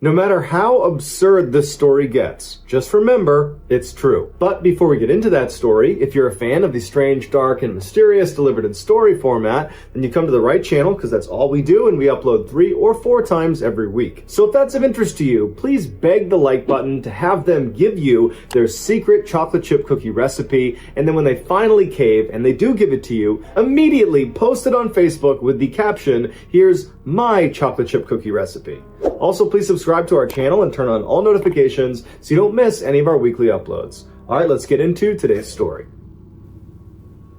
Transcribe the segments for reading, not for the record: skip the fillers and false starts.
No matter how absurd this story gets, just remember, it's true. But before we get into that story, if you're a fan of the strange, dark, and mysterious delivered in story format, then you come to the right channel because that's all we do, and we upload 3 or 4 times every week. So if that's of interest to you, please beg the like button to have them give you their secret chocolate chip cookie recipe, and then when they finally cave, and they do give it to you, immediately post it on Facebook with the caption, "Here's my chocolate chip cookie recipe." Also, please subscribe to our channel and turn on all notifications so you don't miss any of our weekly uploads. Alright, let's get into today's story.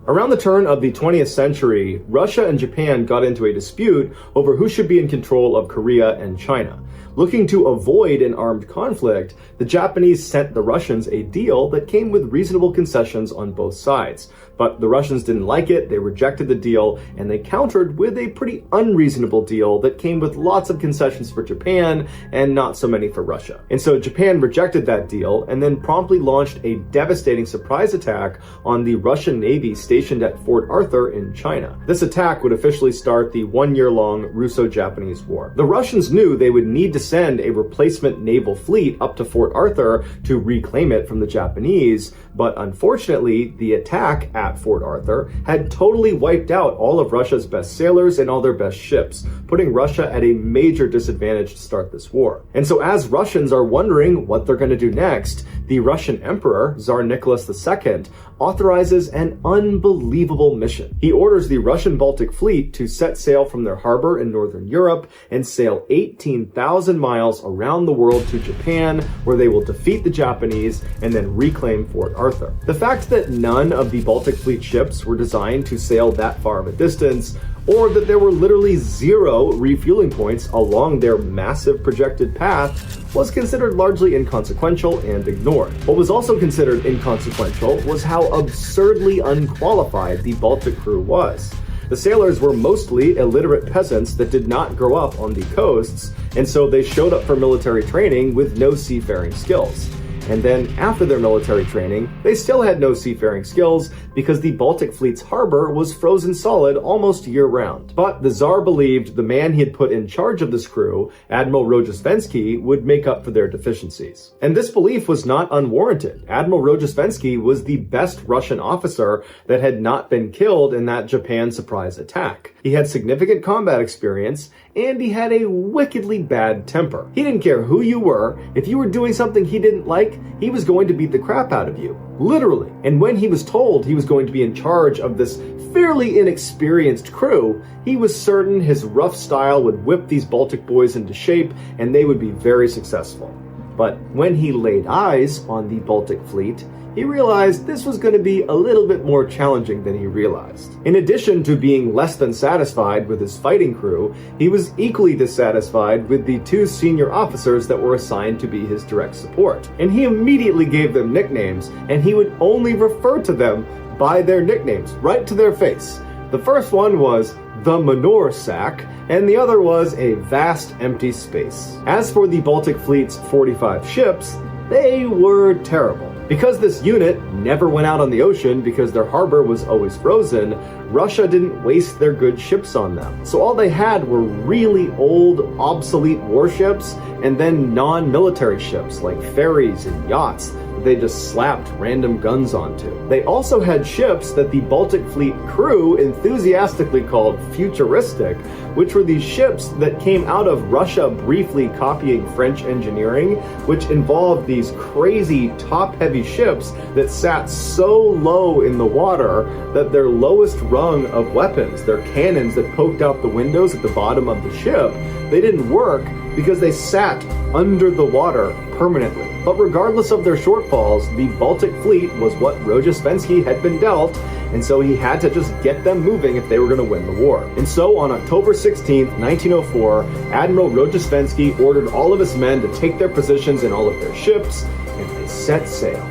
Around the turn of the 20th century, Russia and Japan got into a dispute over who should be in control of Korea and China. Looking to avoid an armed conflict, the Japanese sent the Russians a deal that came with reasonable concessions on both sides. But the Russians didn't like it, they rejected the deal, and they countered with a pretty unreasonable deal that came with lots of concessions for Japan and not so many for Russia. And so Japan rejected that deal and then promptly launched a devastating surprise attack on the Russian Navy stationed at Fort Arthur in China. This attack would officially start the 1-year-long Russo-Japanese War. The Russians knew they would need to send a replacement naval fleet up to Fort Arthur to reclaim it from the Japanese, but unfortunately, the attack at Fort Arthur had totally wiped out all of Russia's best sailors and all their best ships, putting Russia at a major disadvantage to start this war. And so as Russians are wondering what they're going to do next, the Russian Emperor, Tsar Nicholas II, authorizes an unbelievable mission. He orders the Russian Baltic Fleet to set sail from their harbor in northern Europe and sail 18,000 miles around the world to Japan, where they will defeat the Japanese and then reclaim Fort Arthur. The fact that none of the Baltic Fleet ships were designed to sail that far of a distance, or that there were literally 0 refueling points along their massive projected path, was considered largely inconsequential and ignored. What was also considered inconsequential was how absurdly unqualified the Baltic crew was. The sailors were mostly illiterate peasants that did not grow up on the coasts, and so they showed up for military training with no seafaring skills. And then after their military training, they still had no seafaring skills because the Baltic Fleet's harbor was frozen solid almost year-round. But the Tsar believed the man he had put in charge of this crew, Admiral Rozhestvensky, would make up for their deficiencies. And this belief was not unwarranted. Admiral Rozhestvensky was the best Russian officer that had not been killed in that Japan surprise attack. He had significant combat experience, and he had a wickedly bad temper. He didn't care who you were. If you were doing something he didn't like, he was going to beat the crap out of you. Literally. And when he was told he was going to be in charge of this fairly inexperienced crew, he was certain his rough style would whip these Baltic boys into shape and they would be very successful. But when he laid eyes on the Baltic Fleet, he realized this was going to be a little bit more challenging than he realized. In addition to being less than satisfied with his fighting crew, he was equally dissatisfied with the 2 senior officers that were assigned to be his direct support. And he immediately gave them nicknames, and he would only refer to them by their nicknames, right to their face. The first one was the manure sack, and the other was a vast empty space. As for the Baltic Fleet's 45 ships, they were terrible. Because this unit never went out on the ocean because their harbor was always frozen, Russia didn't waste their good ships on them. So all they had were really old, obsolete warships and then non-military ships like ferries and yachts that they just slapped random guns onto. They also had ships that the Baltic Fleet crew enthusiastically called futuristic, which were these ships that came out of Russia briefly copying French engineering, which involved these crazy top-heavy ships that sat so low in the water that their lowest rung of weapons, their cannons that poked out the windows at the bottom of the ship, they didn't work because they sat under the water permanently. But regardless of their shortfalls, the Baltic Fleet was what Rozhestvensky had been dealt, and so he had to just get them moving if they were going to win the war. And so on October 16th, 1904, Admiral Rozhestvensky ordered all of his men to take their positions in all of their ships, and they set sail.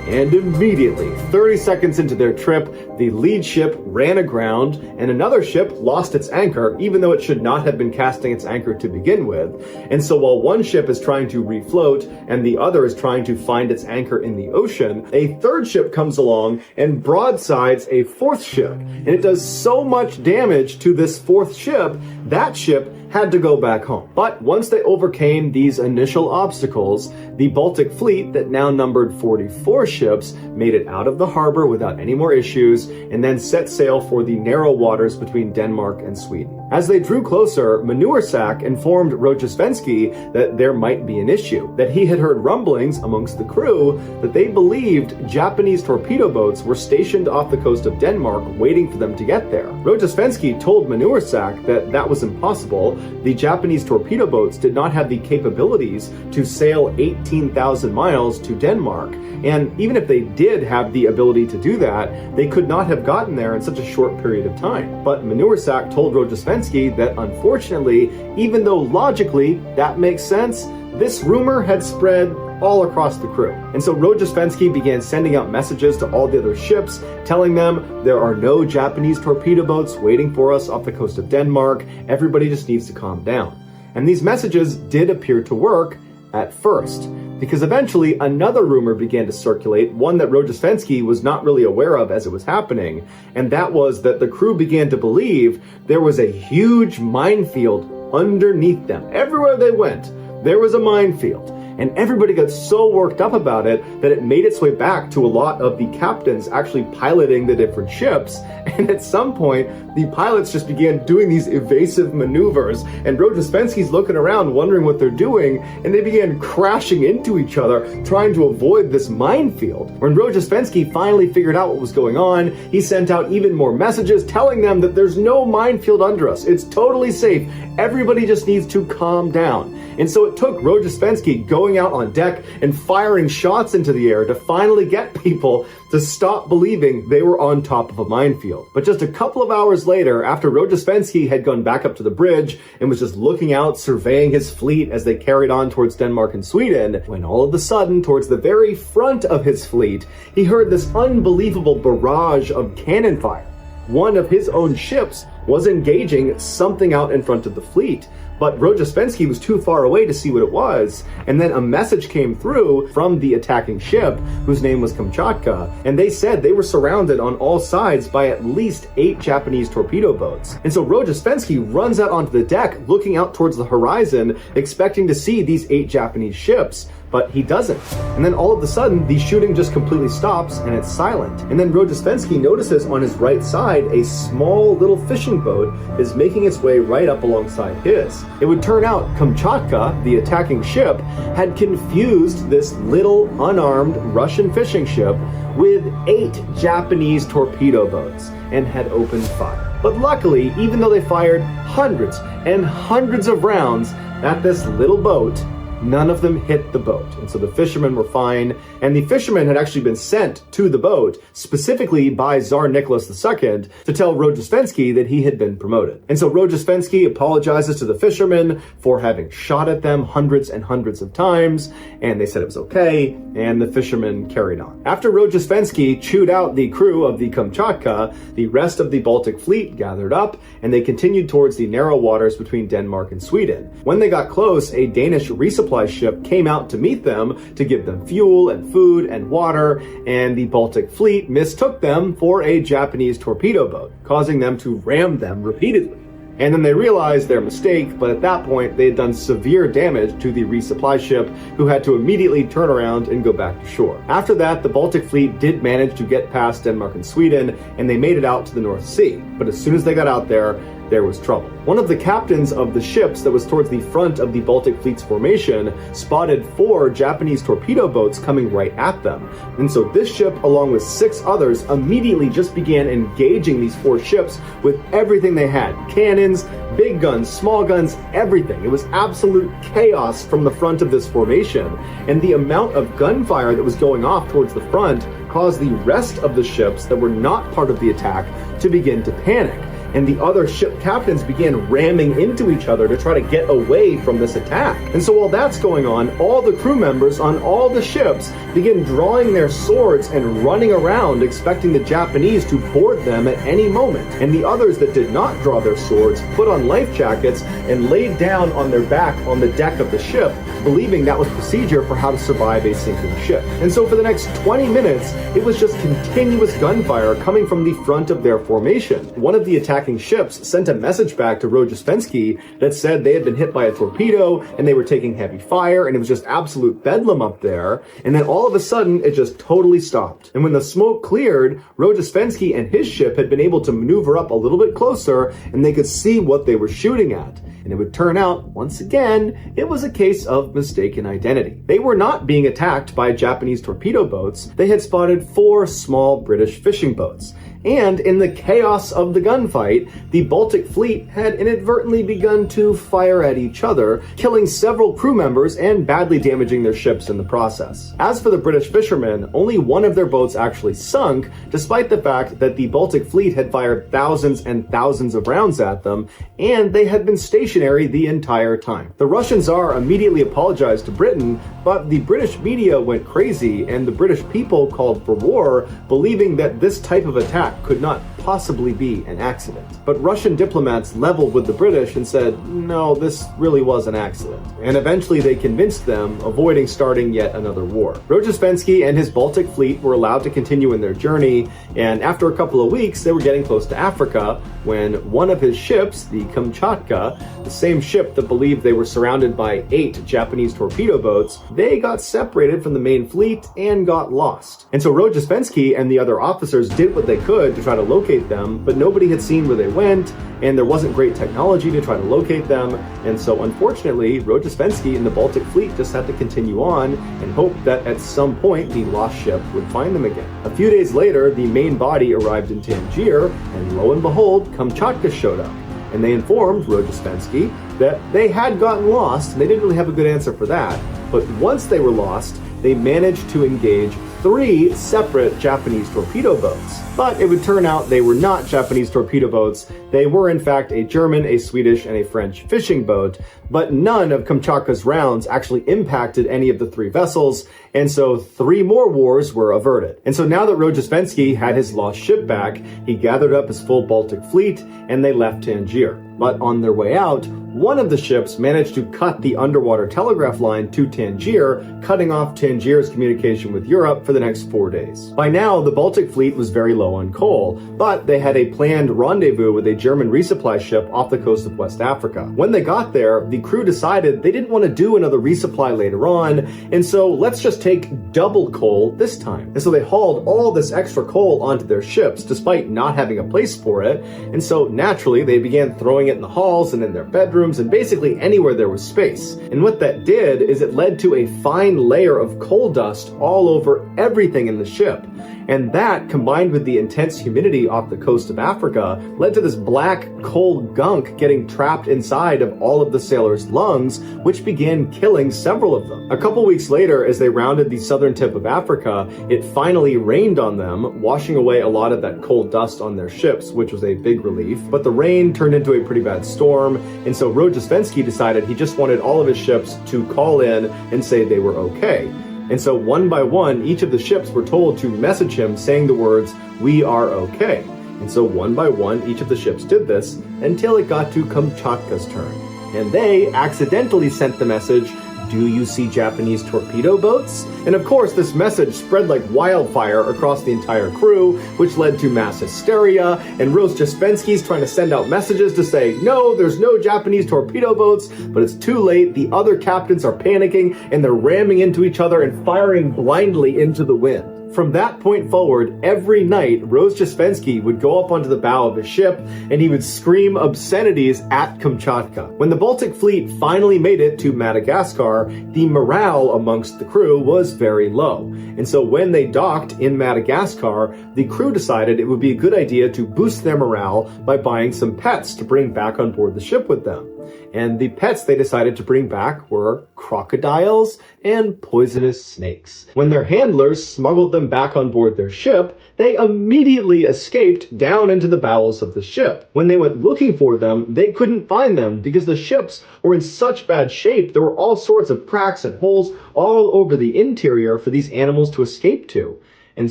And immediately, 30 seconds into their trip, the lead ship ran aground, and another ship lost its anchor, even though it should not have been casting its anchor to begin with. And so while one ship is trying to refloat and the other is trying to find its anchor in the ocean, a third ship comes along and broadsides a fourth ship. And it does so much damage to this fourth ship, that ship had to go back home. But once they overcame these initial obstacles, the Baltic fleet that now numbered 44 ships made it out of the harbor without any more issues and then set sail for the narrow waters between Denmark and Sweden. As they drew closer, Manure Sack informed Rojesvenski that there might be an issue, that he had heard rumblings amongst the crew that they believed Japanese torpedo boats were stationed off the coast of Denmark waiting for them to get there. Rojesvenski told Manure Sack that that was impossible. The Japanese torpedo boats did not have the capabilities to sail 18,000 miles to Denmark, and even if they did have the ability to do that, they could not have gotten there in such a short period of time. But Manure Sack told Rojesvenski that unfortunately, even though logically that makes sense, this rumor had spread all across the crew. And so Rojesvenski began sending out messages to all the other ships, telling them there are no Japanese torpedo boats waiting for us off the coast of Denmark. Everybody just needs to calm down. And these messages did appear to work at first, because eventually another rumor began to circulate, one that Rojesvenski was not really aware of as it was happening, and that was that the crew began to believe there was a huge minefield underneath them. Everywhere they went, there was a minefield. And everybody got so worked up about it that it made its way back to a lot of the captains actually piloting the different ships. And at some point, the pilots just began doing these evasive maneuvers, and Rojesvenski's looking around wondering what they're doing, and they began crashing into each other, trying to avoid this minefield. When Rojesvenski finally figured out what was going on, he sent out even more messages telling them that there's no minefield under us. It's totally safe. Everybody just needs to calm down. And so it took Rojesvenski going out on deck and firing shots into the air to finally get people to stop believing they were on top of a minefield. But just a couple of hours later, after Rojesvenski had gone back up to the bridge and was just looking out, surveying his fleet as they carried on towards Denmark and Sweden, when all of a sudden, towards the very front of his fleet, he heard this unbelievable barrage of cannon fire. One of his own ships was engaging something out in front of the fleet, but Rojesvenski was too far away to see what it was, and then a message came through from the attacking ship, whose name was Kamchatka, and they said they were surrounded on all sides by at least 8 Japanese torpedo boats. And so Rojesvenski runs out onto the deck, looking out towards the horizon, expecting to see these 8 Japanese ships, but he doesn't. And then all of a sudden, the shooting just completely stops and it's silent. And then Rojesvenski notices on his right side, a small little fishing boat is making its way right up alongside his. It would turn out Kamchatka, the attacking ship, had confused this little unarmed Russian fishing ship with 8 Japanese torpedo boats and had opened fire. But luckily, even though they fired hundreds and hundreds of rounds at this little boat, none of them hit the boat. And so the fishermen were fine. And the fishermen had actually been sent to the boat specifically by Tsar Nicholas II to tell Rojesvenski that he had been promoted. And so Rojesvenski apologizes to the fishermen for having shot at them hundreds and hundreds of times. And they said it was okay. And the fishermen carried on. After Rojesvenski chewed out the crew of the Kamchatka, the rest of the Baltic fleet gathered up and they continued towards the narrow waters between Denmark and Sweden. When they got close, a Danish resupply ship came out to meet them to give them fuel and food and water, and the Baltic fleet mistook them for a Japanese torpedo boat, causing them to ram them repeatedly. And then they realized their mistake, but at that point they had done severe damage to the resupply ship, who had to immediately turn around and go back to shore. After that, the Baltic fleet did manage to get past Denmark and Sweden, and they made it out to the North Sea. But as soon as they got out there was trouble. One of the captains of the ships that was towards the front of the Baltic fleet's formation spotted 4 Japanese torpedo boats coming right at them. And so this ship, along with 6 others, immediately just began engaging these 4 ships with everything they had. Cannons, big guns, small guns, everything. It was absolute chaos from the front of this formation. And the amount of gunfire that was going off towards the front caused the rest of the ships that were not part of the attack to begin to panic. and the other ship captains began ramming into each other to try to get away from this attack. And so while that's going on, all the crew members on all the ships begin drawing their swords and running around expecting the Japanese to board them at any moment. And the others that did not draw their swords put on life jackets and laid down on their back on the deck of the ship, believing that was procedure for how to survive a sinking ship. And so for the next 20 minutes, it was just continuous gunfire coming from the front of their formation. One of the attacking ships sent a message back to Rojesvenski that said they had been hit by a torpedo and they were taking heavy fire and it was just absolute bedlam up there. And then all of a sudden, it just totally stopped. And when the smoke cleared, Rojesvenski and his ship had been able to maneuver up a little bit closer and they could see what they were shooting at. And it would turn out, once again, it was a case of mistaken identity. They were not being attacked by Japanese torpedo boats. They had spotted 4 small British fishing boats. And in the chaos of the gunfight, the Baltic Fleet had inadvertently begun to fire at each other, killing several crew members and badly damaging their ships in the process. As for the British fishermen, only one of their boats actually sunk, despite the fact that the Baltic Fleet had fired thousands and thousands of rounds at them, and they had been stationary the entire time. The Russian Tsar immediately apologized to Britain, but the British media went crazy, and the British people called for war, believing that this type of attack could not possibly be an accident. But Russian diplomats leveled with the British and said, no, this really was an accident. And eventually they convinced them, avoiding starting yet another war. Rojesvenski and his Baltic fleet were allowed to continue in their journey, and after a couple of weeks, they were getting close to Africa when one of his ships, the Kamchatka, the same ship that believed they were surrounded by 8 Japanese torpedo boats, they got separated from the main fleet and got lost. And so Rojesvenski and the other officers did what they could to try to locate them, but nobody had seen where they went, and there wasn't great technology to try to locate them, and so unfortunately, Rojesvenski and the Baltic fleet just had to continue on and hope that at some point the lost ship would find them again. A few days later, the main body arrived in Tangier, and lo and behold, Kamchatka showed up. And they informed Rojesvenski that they had gotten lost, and they didn't really have a good answer for that. But once they were lost, they managed to engage 3 separate Japanese torpedo boats. But it would turn out they were not Japanese torpedo boats. They were in fact a German, a Swedish, and a French fishing boat, but none of Kamchatka's rounds actually impacted any of the 3 vessels, and so 3 more wars were averted. And so now that Rojesvenski had his lost ship back, he gathered up his full Baltic fleet, and they left Tangier. But on their way out, one of the ships managed to cut the underwater telegraph line to Tangier, cutting off Tangier's communication with Europe for the next 4 days. By now, the Baltic fleet was very low on coal, but they had a planned rendezvous with a German resupply ship off the coast of West Africa. When they got there, the crew decided they didn't want to do another resupply later on, and so let's just take double coal this time. And so they hauled all this extra coal onto their ships, despite not having a place for it, and so naturally they began throwing it in the halls and in their bedrooms and basically anywhere there was space. And what that did is it led to a fine layer of coal dust all over everything in the ship. And that, combined with the intense humidity off the coast of Africa, led to this black coal gunk getting trapped inside of all of the sailors' lungs, which began killing several of them. A couple weeks later, as they rounded the southern tip of Africa, it finally rained on them, washing away a lot of that coal dust on their ships, which was a big relief. But the rain turned into a pretty bad storm, and so Rojesvenski decided he just wanted all of his ships to call in and say they were okay. And so one by one, each of the ships were told to message him saying the words, "We are okay." And so one by one, each of the ships did this until it got to Kamchatka's turn. And they accidentally sent the message, "Do you see Japanese torpedo boats?" And of course, this message spread like wildfire across the entire crew, which led to mass hysteria, and Rojesvenski's trying to send out messages to say, no, there's no Japanese torpedo boats, but it's too late. The other captains are panicking, and they're ramming into each other and firing blindly into the wind. From that point forward, every night, Rojesvenski would go up onto the bow of his ship and he would scream obscenities at Kamchatka. When the Baltic fleet finally made it to Madagascar, the morale amongst the crew was very low. And so when they docked in Madagascar, the crew decided it would be a good idea to boost their morale by buying some pets to bring back on board the ship with them. And the pets they decided to bring back were crocodiles and poisonous snakes. When their handlers smuggled them back on board their ship, they immediately escaped down into the bowels of the ship. When they went looking for them, they couldn't find them because the ships were in such bad shape. There were all sorts of cracks and holes all over the interior for these animals to escape to. And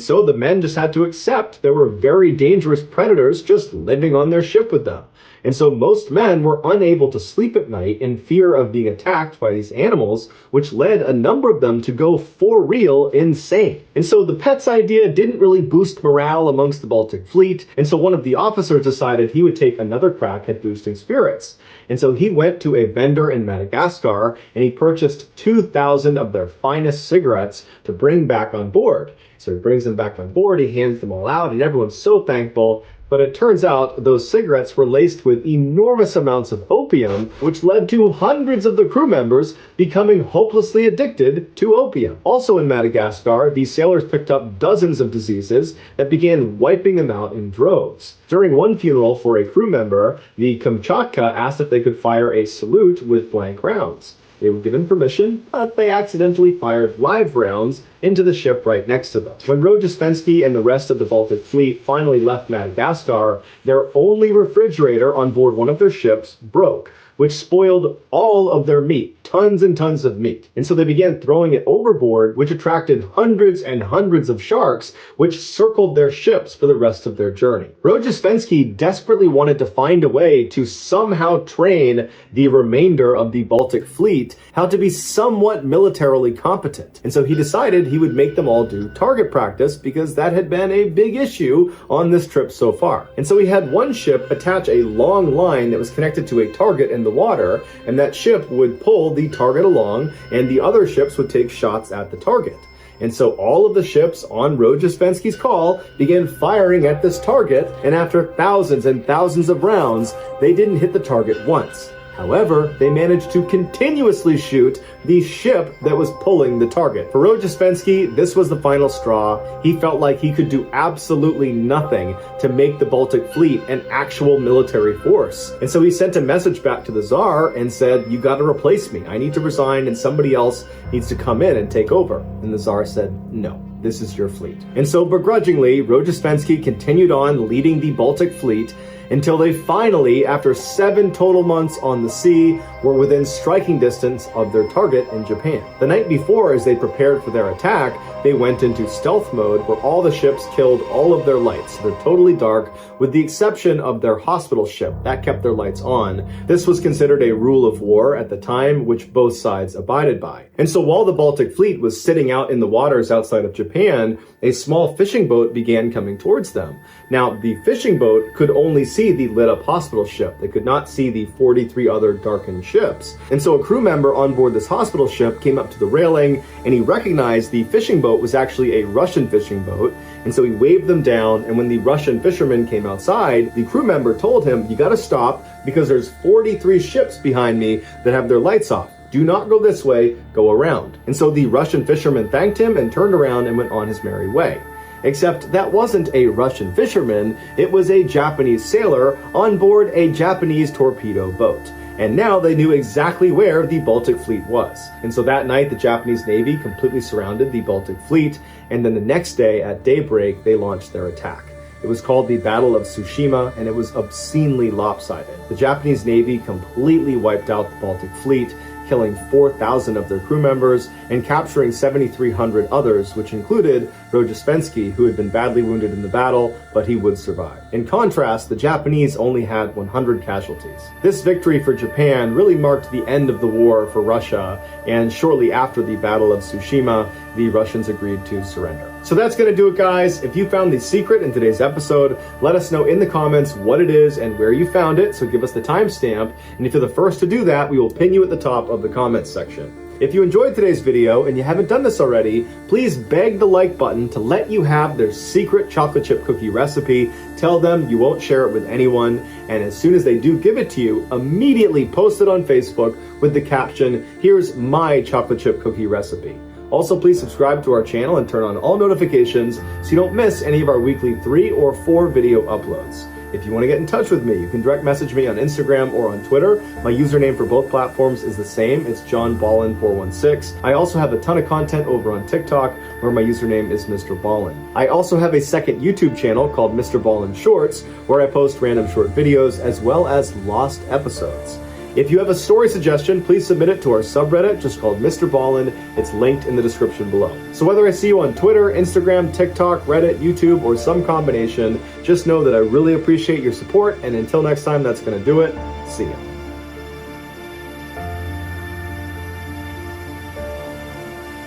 so the men just had to accept there were very dangerous predators just living on their ship with them. And so most men were unable to sleep at night in fear of being attacked by these animals, which led a number of them to go for real insane. And so the pets idea didn't really boost morale amongst the Baltic fleet, and so one of the officers decided he would take another crack at boosting spirits. And so he went to a vendor in Madagascar and he purchased 2,000 of their finest cigarettes to bring back on board. So he brings them back on board, he hands them all out, and everyone's so thankful. But it turns out those cigarettes were laced with enormous amounts of opium, which led to hundreds of the crew members becoming hopelessly addicted to opium. Also in Madagascar, these sailors picked up dozens of diseases that began wiping them out in droves. During one funeral for a crew member, the Kamchatka asked if they could fire a salute with blank rounds. They were given permission, but they accidentally fired live rounds into the ship right next to them. When Rojesvenski and the rest of the Baltic fleet finally left Madagascar, their only refrigerator on board one of their ships broke, which spoiled all of their meat, tons and tons of meat. And so they began throwing it overboard, which attracted hundreds and hundreds of sharks, which circled their ships for the rest of their journey. Rojesvenski desperately wanted to find a way to somehow train the remainder of the Baltic fleet how to be somewhat militarily competent. And so he decided he would make them all do target practice because that had been a big issue on this trip so far. And so he had one ship attach a long line that was connected to a target in the water, and that ship would pull the target along, and the other ships would take shots at the target. And so all of the ships on Rojesvenski's call began firing at this target, and after thousands and thousands of rounds, they didn't hit the target once. However, they managed to continuously shoot the ship that was pulling the target. For Rojesvenski, this was the final straw. He felt like he could do absolutely nothing to make the Baltic fleet an actual military force. And so he sent a message back to the Tsar and said, "You gotta replace me. I need to resign and somebody else needs to come in and take over." And the Tsar said, "No. This is your fleet." And so begrudgingly, Rojesvenski continued on leading the Baltic fleet until they finally, after 7 total months on the sea, were within striking distance of their target in Japan. The night before, as they prepared for their attack, they went into stealth mode where all the ships killed all of their lights. They're totally dark, with the exception of their hospital ship. That kept their lights on. This was considered a rule of war at the time, which both sides abided by. And so while the Baltic fleet was sitting out in the waters outside of Japan, a small fishing boat began coming towards them. Now, the fishing boat could only see the lit-up hospital ship. They could not see the 43 other darkened ships. And so a crew member on board this hospital ship came up to the railing, and he recognized the fishing boat was actually a Russian fishing boat. And so he waved them down, and when the Russian fishermen came outside, the crew member told him, "You gotta stop because there's 43 ships behind me that have their lights off. Do not go this way, go around." And so the Russian fisherman thanked him and turned around and went on his merry way. Except that wasn't a Russian fisherman, it was a Japanese sailor on board a Japanese torpedo boat. And now they knew exactly where the Baltic fleet was. And so that night, the Japanese Navy completely surrounded the Baltic fleet, and then the next day at daybreak, they launched their attack. It was called the Battle of Tsushima, and it was obscenely lopsided. The Japanese Navy completely wiped out the Baltic fleet, killing 4,000 of their crew members and capturing 7,300 others, which included Rojesvenski, who had been badly wounded in the battle, but he would survive. In contrast, the Japanese only had 100 casualties. This victory for Japan really marked the end of the war for Russia, and shortly after the Battle of Tsushima, the Russians agreed to surrender. So that's going to do it, guys. If you found the secret in today's episode, let us know in the comments what it is and where you found it, so give us the timestamp, and if you're the first to do that, we will pin you at the top of the comments section. If you enjoyed today's video and you haven't done this already, please beg the like button to let you have their secret chocolate chip cookie recipe. Tell them you won't share it with anyone, and as soon as they do give it to you, immediately post it on Facebook with the caption, "Here's my chocolate chip cookie recipe." Also, please subscribe to our channel and turn on all notifications so you don't miss any of our weekly 3 or 4 video uploads. If you want to get in touch with me, you can direct message me on Instagram or on Twitter. My username for both platforms is the same. It's JohnBallen416. I also have a ton of content over on TikTok where my username is MrBallen. I also have a second YouTube channel called MrBallen Shorts where I post random short videos as well as lost episodes. If you have a story suggestion, please submit it to our subreddit, just called Mr. Ballen. It's linked in the description below. So whether I see you on Twitter, Instagram, TikTok, Reddit, YouTube, or some combination, just know that I really appreciate your support, and until next time, that's gonna do it. See ya.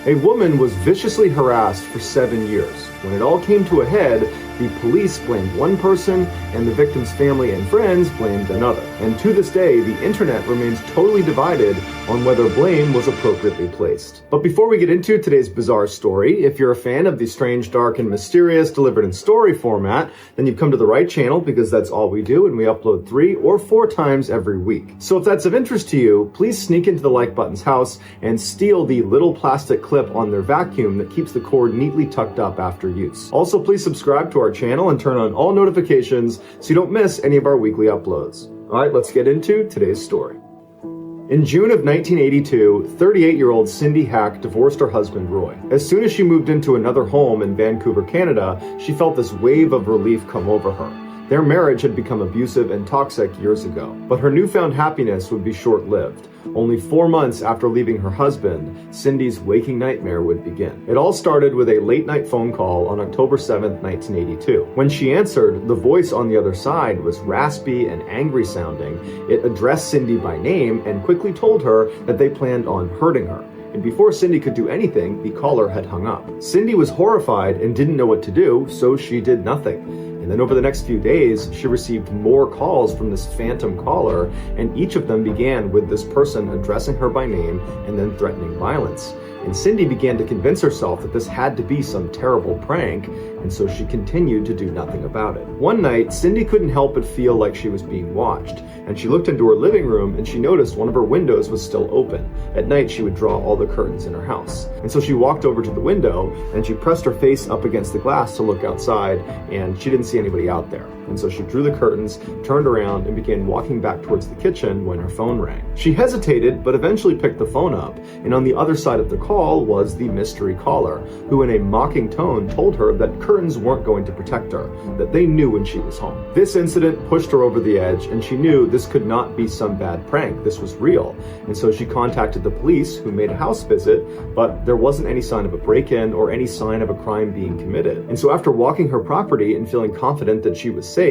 A woman was viciously harassed for 7 years. When it all came to a head, the police blamed one person and the victim's family and friends blamed another. And to this day, the internet remains totally divided on whether blame was appropriately placed. But before we get into today's bizarre story, if you're a fan of the strange, dark, and mysterious delivered in story format, then you've come to the right channel because that's all we do, and we upload 3 or 4 times every week. So if that's of interest to you, please sneak into the like button's house and steal the little plastic clip on their vacuum that keeps the cord neatly tucked up after use. Also, please subscribe to our channel and turn on all notifications so you don't miss any of our weekly uploads. All right, let's get into today's story. In June of 1982, 38-year-old Cindy Hack divorced her husband, Roy. As soon as she moved into another home in Vancouver, Canada, she felt this wave of relief come over her. Their marriage had become abusive and toxic years ago, but her newfound happiness would be short-lived. Only 4 months after leaving her husband, Cindy's waking nightmare would begin. It all started with a late-night phone call on October 7th, 1982. When she answered, the voice on the other side was raspy and angry sounding. It addressed Cindy by name and quickly told her that they planned on hurting her. And before Cindy could do anything, the caller had hung up. Cindy was horrified and didn't know what to do, so she did nothing. And then over the next few days, she received more calls from this phantom caller, and each of them began with this person addressing her by name and then threatening violence. And Cindy began to convince herself that this had to be some terrible prank, and so she continued to do nothing about it. One night, Cindy couldn't help but feel like she was being watched, and she looked into her living room and she noticed one of her windows was still open. At night, she would draw all the curtains in her house. And so she walked over to the window and she pressed her face up against the glass to look outside, and she didn't see anybody out there. And so she drew the curtains, turned around, and began walking back towards the kitchen when her phone rang. She hesitated, but eventually picked the phone up, and on the other side of the call was the mystery caller, who in a mocking tone told her that curtains weren't going to protect her, that they knew when she was home. This incident pushed her over the edge, and she knew this could not be some bad prank, this was real. And so she contacted the police, who made a house visit, but there wasn't any sign of a break-in or any sign of a crime being committed. And so after walking her property and feeling confident that she was safe,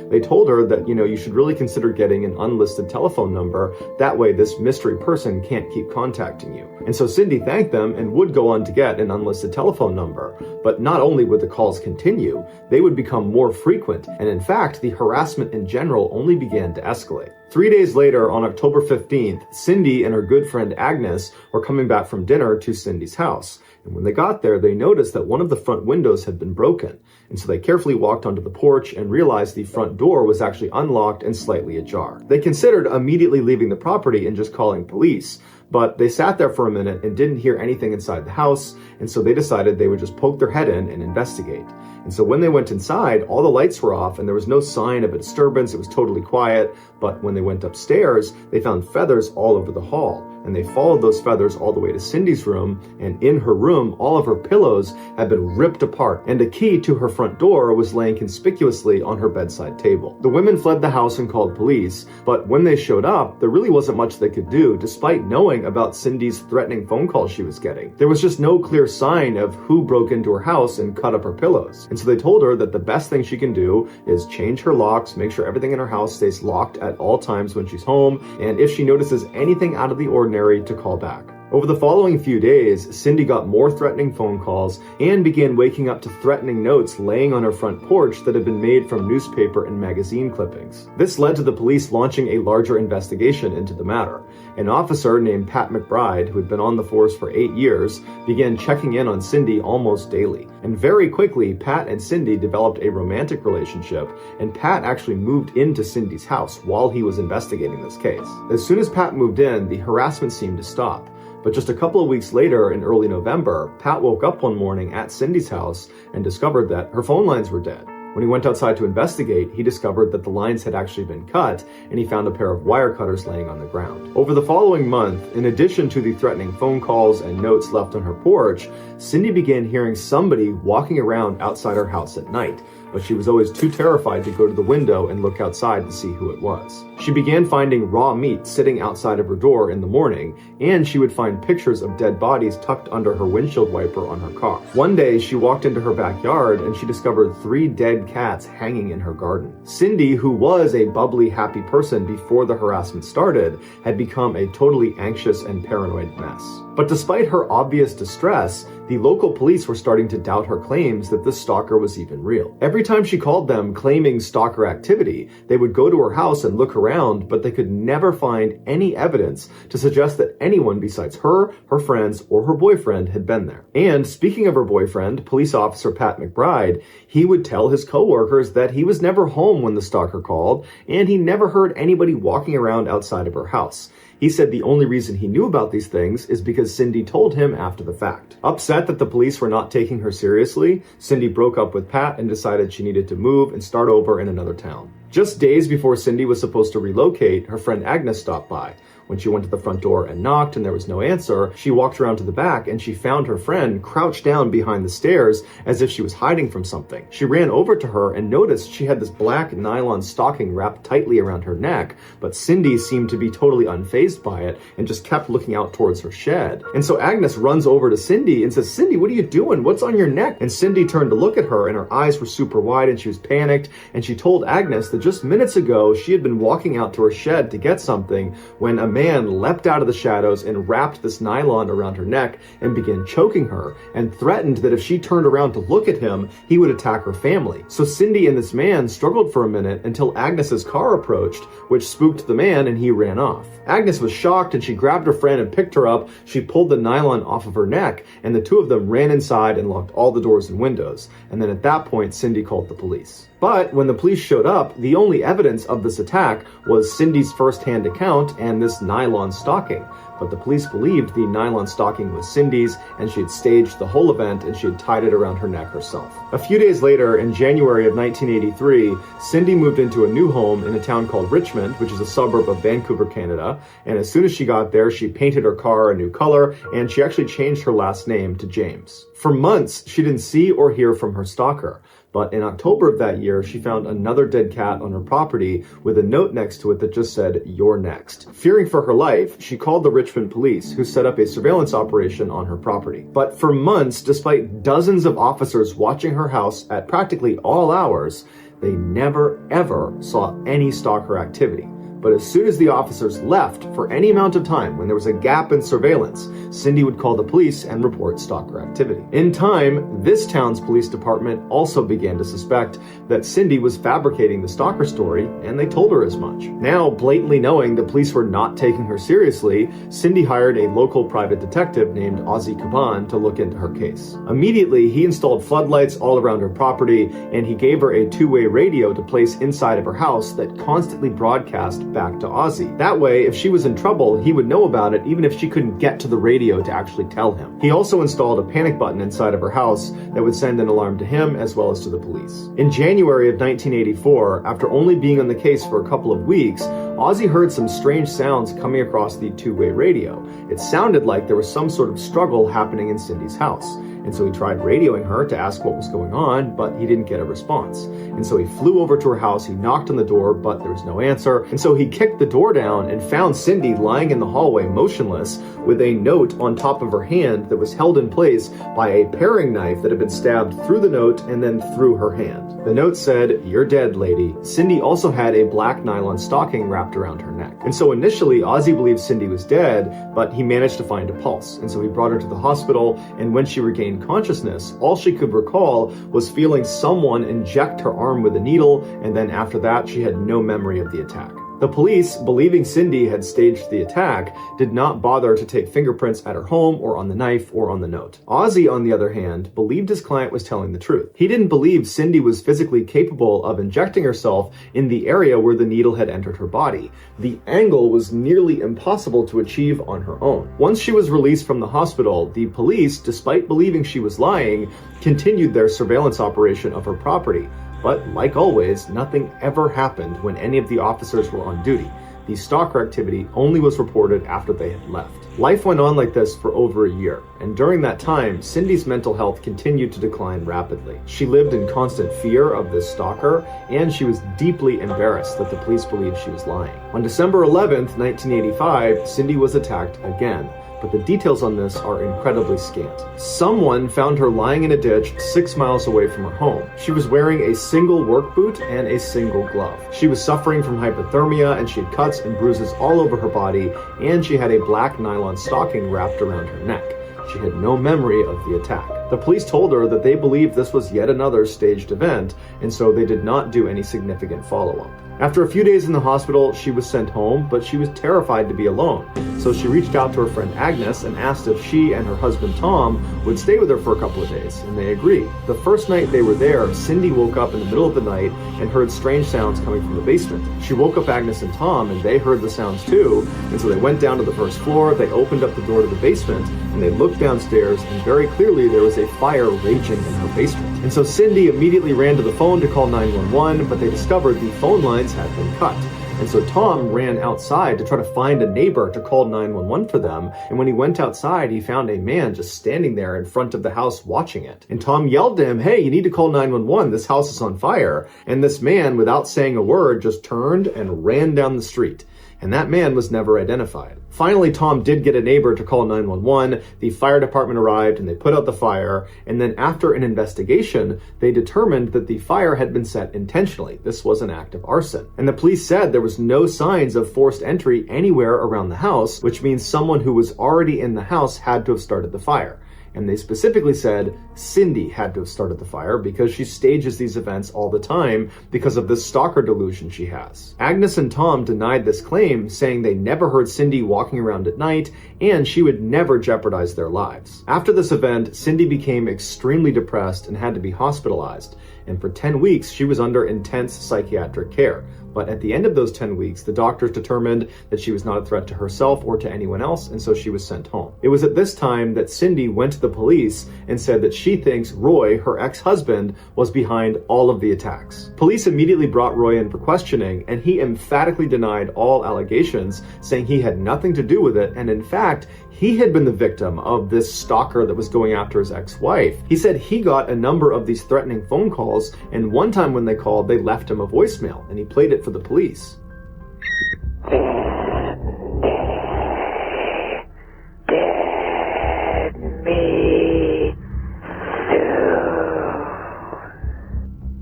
they told her that, you should really consider getting an unlisted telephone number. That way this mystery person can't keep contacting you. And so Cindy thanked them and would go on to get an unlisted telephone number. But not only would the calls continue, they would become more frequent. And in fact, the harassment in general only began to escalate. 3 days later, on October 15th, Cindy and her good friend Agnes were coming back from dinner to Cindy's house. And when they got there, they noticed that one of the front windows had been broken. And so they carefully walked onto the porch and realized the front door was actually unlocked and slightly ajar. They considered immediately leaving the property and just calling police, but they sat there for a minute and didn't hear anything inside the house, and so they decided they would just poke their head in and investigate. And so when they went inside, all the lights were off and there was no sign of a disturbance. It was totally quiet. But when they went upstairs, they found feathers all over the hall. And they followed those feathers all the way to Cindy's room. And in her room, all of her pillows had been ripped apart. And a key to her front door was laying conspicuously on her bedside table. The women fled the house and called police. But when they showed up, there really wasn't much they could do, despite knowing about Cindy's threatening phone calls she was getting. There was just no clear sign of who broke into her house and cut up her pillows. And so they told her that the best thing she can do is change her locks, make sure everything in her house stays locked at all times when she's home, and if she notices anything out of the ordinary, to call back. Over the following few days, Cindy got more threatening phone calls and began waking up to threatening notes laying on her front porch that had been made from newspaper and magazine clippings. This led to the police launching a larger investigation into the matter. An officer named Pat McBride, who had been on the force for 8 years, began checking in on Cindy almost daily. And very quickly, Pat and Cindy developed a romantic relationship, and Pat actually moved into Cindy's house while he was investigating this case. As soon as Pat moved in, the harassment seemed to stop. But just a couple of weeks later, in early November, Pat woke up one morning at Cindy's house and discovered that her phone lines were dead. When he went outside to investigate, he discovered that the lines had actually been cut, and he found a pair of wire cutters laying on the ground. Over the following month, in addition to the threatening phone calls and notes left on her porch, Cindy began hearing somebody walking around outside her house at night, but she was always too terrified to go to the window and look outside to see who it was. She began finding raw meat sitting outside of her door in the morning, and she would find pictures of dead bodies tucked under her windshield wiper on her car. One day, she walked into her backyard and she discovered 3 dead cats hanging in her garden. Cindy, who was a bubbly, happy person before the harassment started, had become a totally anxious and paranoid mess. But despite her obvious distress, the local police were starting to doubt her claims that this stalker was even real. Every time she called them claiming stalker activity, they would go to her house and look around, but they could never find any evidence to suggest that anyone besides her, her friends, or her boyfriend had been there. And speaking of her boyfriend, police officer Pat McBride, he would tell his coworkers that he was never home when the stalker called, and he never heard anybody walking around outside of her house. He said the only reason he knew about these things is because Cindy told him after the fact. Upset that the police were not taking her seriously, Cindy broke up with Pat and decided she needed to move and start over in another town. Just days before Cindy was supposed to relocate, her friend Agnes stopped by. When she went to the front door and knocked and there was no answer, she walked around to the back and she found her friend crouched down behind the stairs as if she was hiding from something. She ran over to her and noticed she had this black nylon stocking wrapped tightly around her neck, but Cindy seemed to be totally unfazed by it and just kept looking out towards her shed. And so Agnes runs over to Cindy and says, "Cindy, what are you doing? What's on your neck?" And Cindy turned to look at her and her eyes were super wide and she was panicked, and she told Agnes that just minutes ago she had been walking out to her shed to get something when a man leapt out of the shadows and wrapped this nylon around her neck and began choking her and threatened that if she turned around to look at him, he would attack her family. So Cindy and this man struggled for a minute until Agnes's car approached, which spooked the man and he ran off. Agnes was shocked and she grabbed her friend and picked her up. She pulled the nylon off of her neck and the two of them ran inside and locked all the doors and windows. And then at that point, Cindy called the police. But when the police showed up, the only evidence of this attack was Cindy's first-hand account and this nylon stocking. But the police believed the nylon stocking was Cindy's and she had staged the whole event and she had tied it around her neck herself. A few days later, in January of 1983, Cindy moved into a new home in a town called Richmond, which is a suburb of Vancouver, Canada. And as soon as she got there, she painted her car a new color and she actually changed her last name to James. For months, she didn't see or hear from her stalker. But in October of that year, she found another dead cat on her property with a note next to it that just said, "You're next." Fearing for her life, she called the Richmond police, who set up a surveillance operation on her property. But for months, despite dozens of officers watching her house at practically all hours, they never ever saw any stalker activity. But as soon as the officers left for any amount of time, when there was a gap in surveillance, Cindy would call the police and report stalker activity. In time, this town's police department also began to suspect that Cindy was fabricating the stalker story, and they told her as much. Now, blatantly knowing the police were not taking her seriously, Cindy hired a local private detective named Ozzy Caban to look into her case. Immediately, he installed floodlights all around her property, and he gave her a two-way radio to place inside of her house that constantly broadcast back to Ozzy. That way, if she was in trouble, he would know about it even if she couldn't get to the radio to actually tell him. He also installed a panic button inside of her house that would send an alarm to him as well as to the police. In January of 1984, after only being on the case for a couple of weeks, Ozzy heard some strange sounds coming across the two-way radio. It sounded like there was some sort of struggle happening in Cindy's house. And so he tried radioing her to ask what was going on, but he didn't get a response. And so he flew over to her house, he knocked on the door, but there was no answer. And so he kicked the door down and found Cindy lying in the hallway motionless with a note on top of her hand that was held in place by a paring knife that had been stabbed through the note and then through her hand. The note said, "You're dead, lady." Cindy also had a black nylon stocking wrapped around her neck. And so initially, Ozzy believed Cindy was dead, but he managed to find a pulse. And so he brought her to the hospital, and when she regained consciousness, all she could recall was feeling someone inject her arm with a needle, and then after that, she had no memory of the attack. The police, believing Cindy had staged the attack, did not bother to take fingerprints at her home or on the knife or on the note. Ozzy, on the other hand, believed his client was telling the truth. He didn't believe Cindy was physically capable of injecting herself in the area where the needle had entered her body. The angle was nearly impossible to achieve on her own. Once she was released from the hospital, the police, despite believing she was lying, continued their surveillance operation of her property. But like always, nothing ever happened when any of the officers were on duty. The stalker activity only was reported after they had left. Life went on like this for over a year, and during that time, Cindy's mental health continued to decline rapidly. She lived in constant fear of this stalker, and she was deeply embarrassed that the police believed she was lying. On December 11th, 1985, Cindy was attacked again, but the details on this are incredibly scant. Someone found her lying in a ditch 6 miles away from her home. She was wearing a single work boot and a single glove. She was suffering from hypothermia, and she had cuts and bruises all over her body, and she had a black nylon stocking wrapped around her neck. She had no memory of the attack. The police told her that they believed this was yet another staged event, and so they did not do any significant follow-up. After a few days in the hospital, she was sent home, but she was terrified to be alone. So she reached out to her friend Agnes and asked if she and her husband Tom would stay with her for a couple of days, and they agreed. The first night they were there, Cindy woke up in the middle of the night and heard strange sounds coming from the basement. She woke up Agnes and Tom, and they heard the sounds too, and so they went down to the first floor, they opened up the door to the basement, and they looked downstairs, and very clearly there was a fire raging in her basement. And so Cindy immediately ran to the phone to call 911, but they discovered the phone lines had been cut. And so Tom ran outside to try to find a neighbor to call 911 for them, and when he went outside, he found a man just standing there in front of the house watching it. And Tom yelled to him, "Hey, you need to call 911, this house is on fire." And this man, without saying a word, just turned and ran down the street. And that man was never identified. Finally, Tom did get a neighbor to call 911. The fire department arrived and they put out the fire. And then after an investigation, they determined that the fire had been set intentionally. This was an act of arson. And the police said there was no signs of forced entry anywhere around the house, which means someone who was already in the house had to have started the fire. And they specifically said Cindy had to have started the fire because she stages these events all the time because of this stalker delusion she has. Agnes and Tom denied this claim, saying they never heard Cindy walking around at night and she would never jeopardize their lives. After this event, Cindy became extremely depressed and had to be hospitalized. And for 10 weeks, she was under intense psychiatric care. But at the end of those 10 weeks, the doctors determined that she was not a threat to herself or to anyone else, and so she was sent home. It was at this time that Cindy went to the police and said that she thinks Roy, her ex-husband, was behind all of the attacks. Police immediately brought Roy in for questioning, and he emphatically denied all allegations, saying he had nothing to do with it, and in fact, he had been the victim of this stalker that was going after his ex-wife. He said he got a number of these threatening phone calls, and one time when they called, they left him a voicemail, and he played it for the police.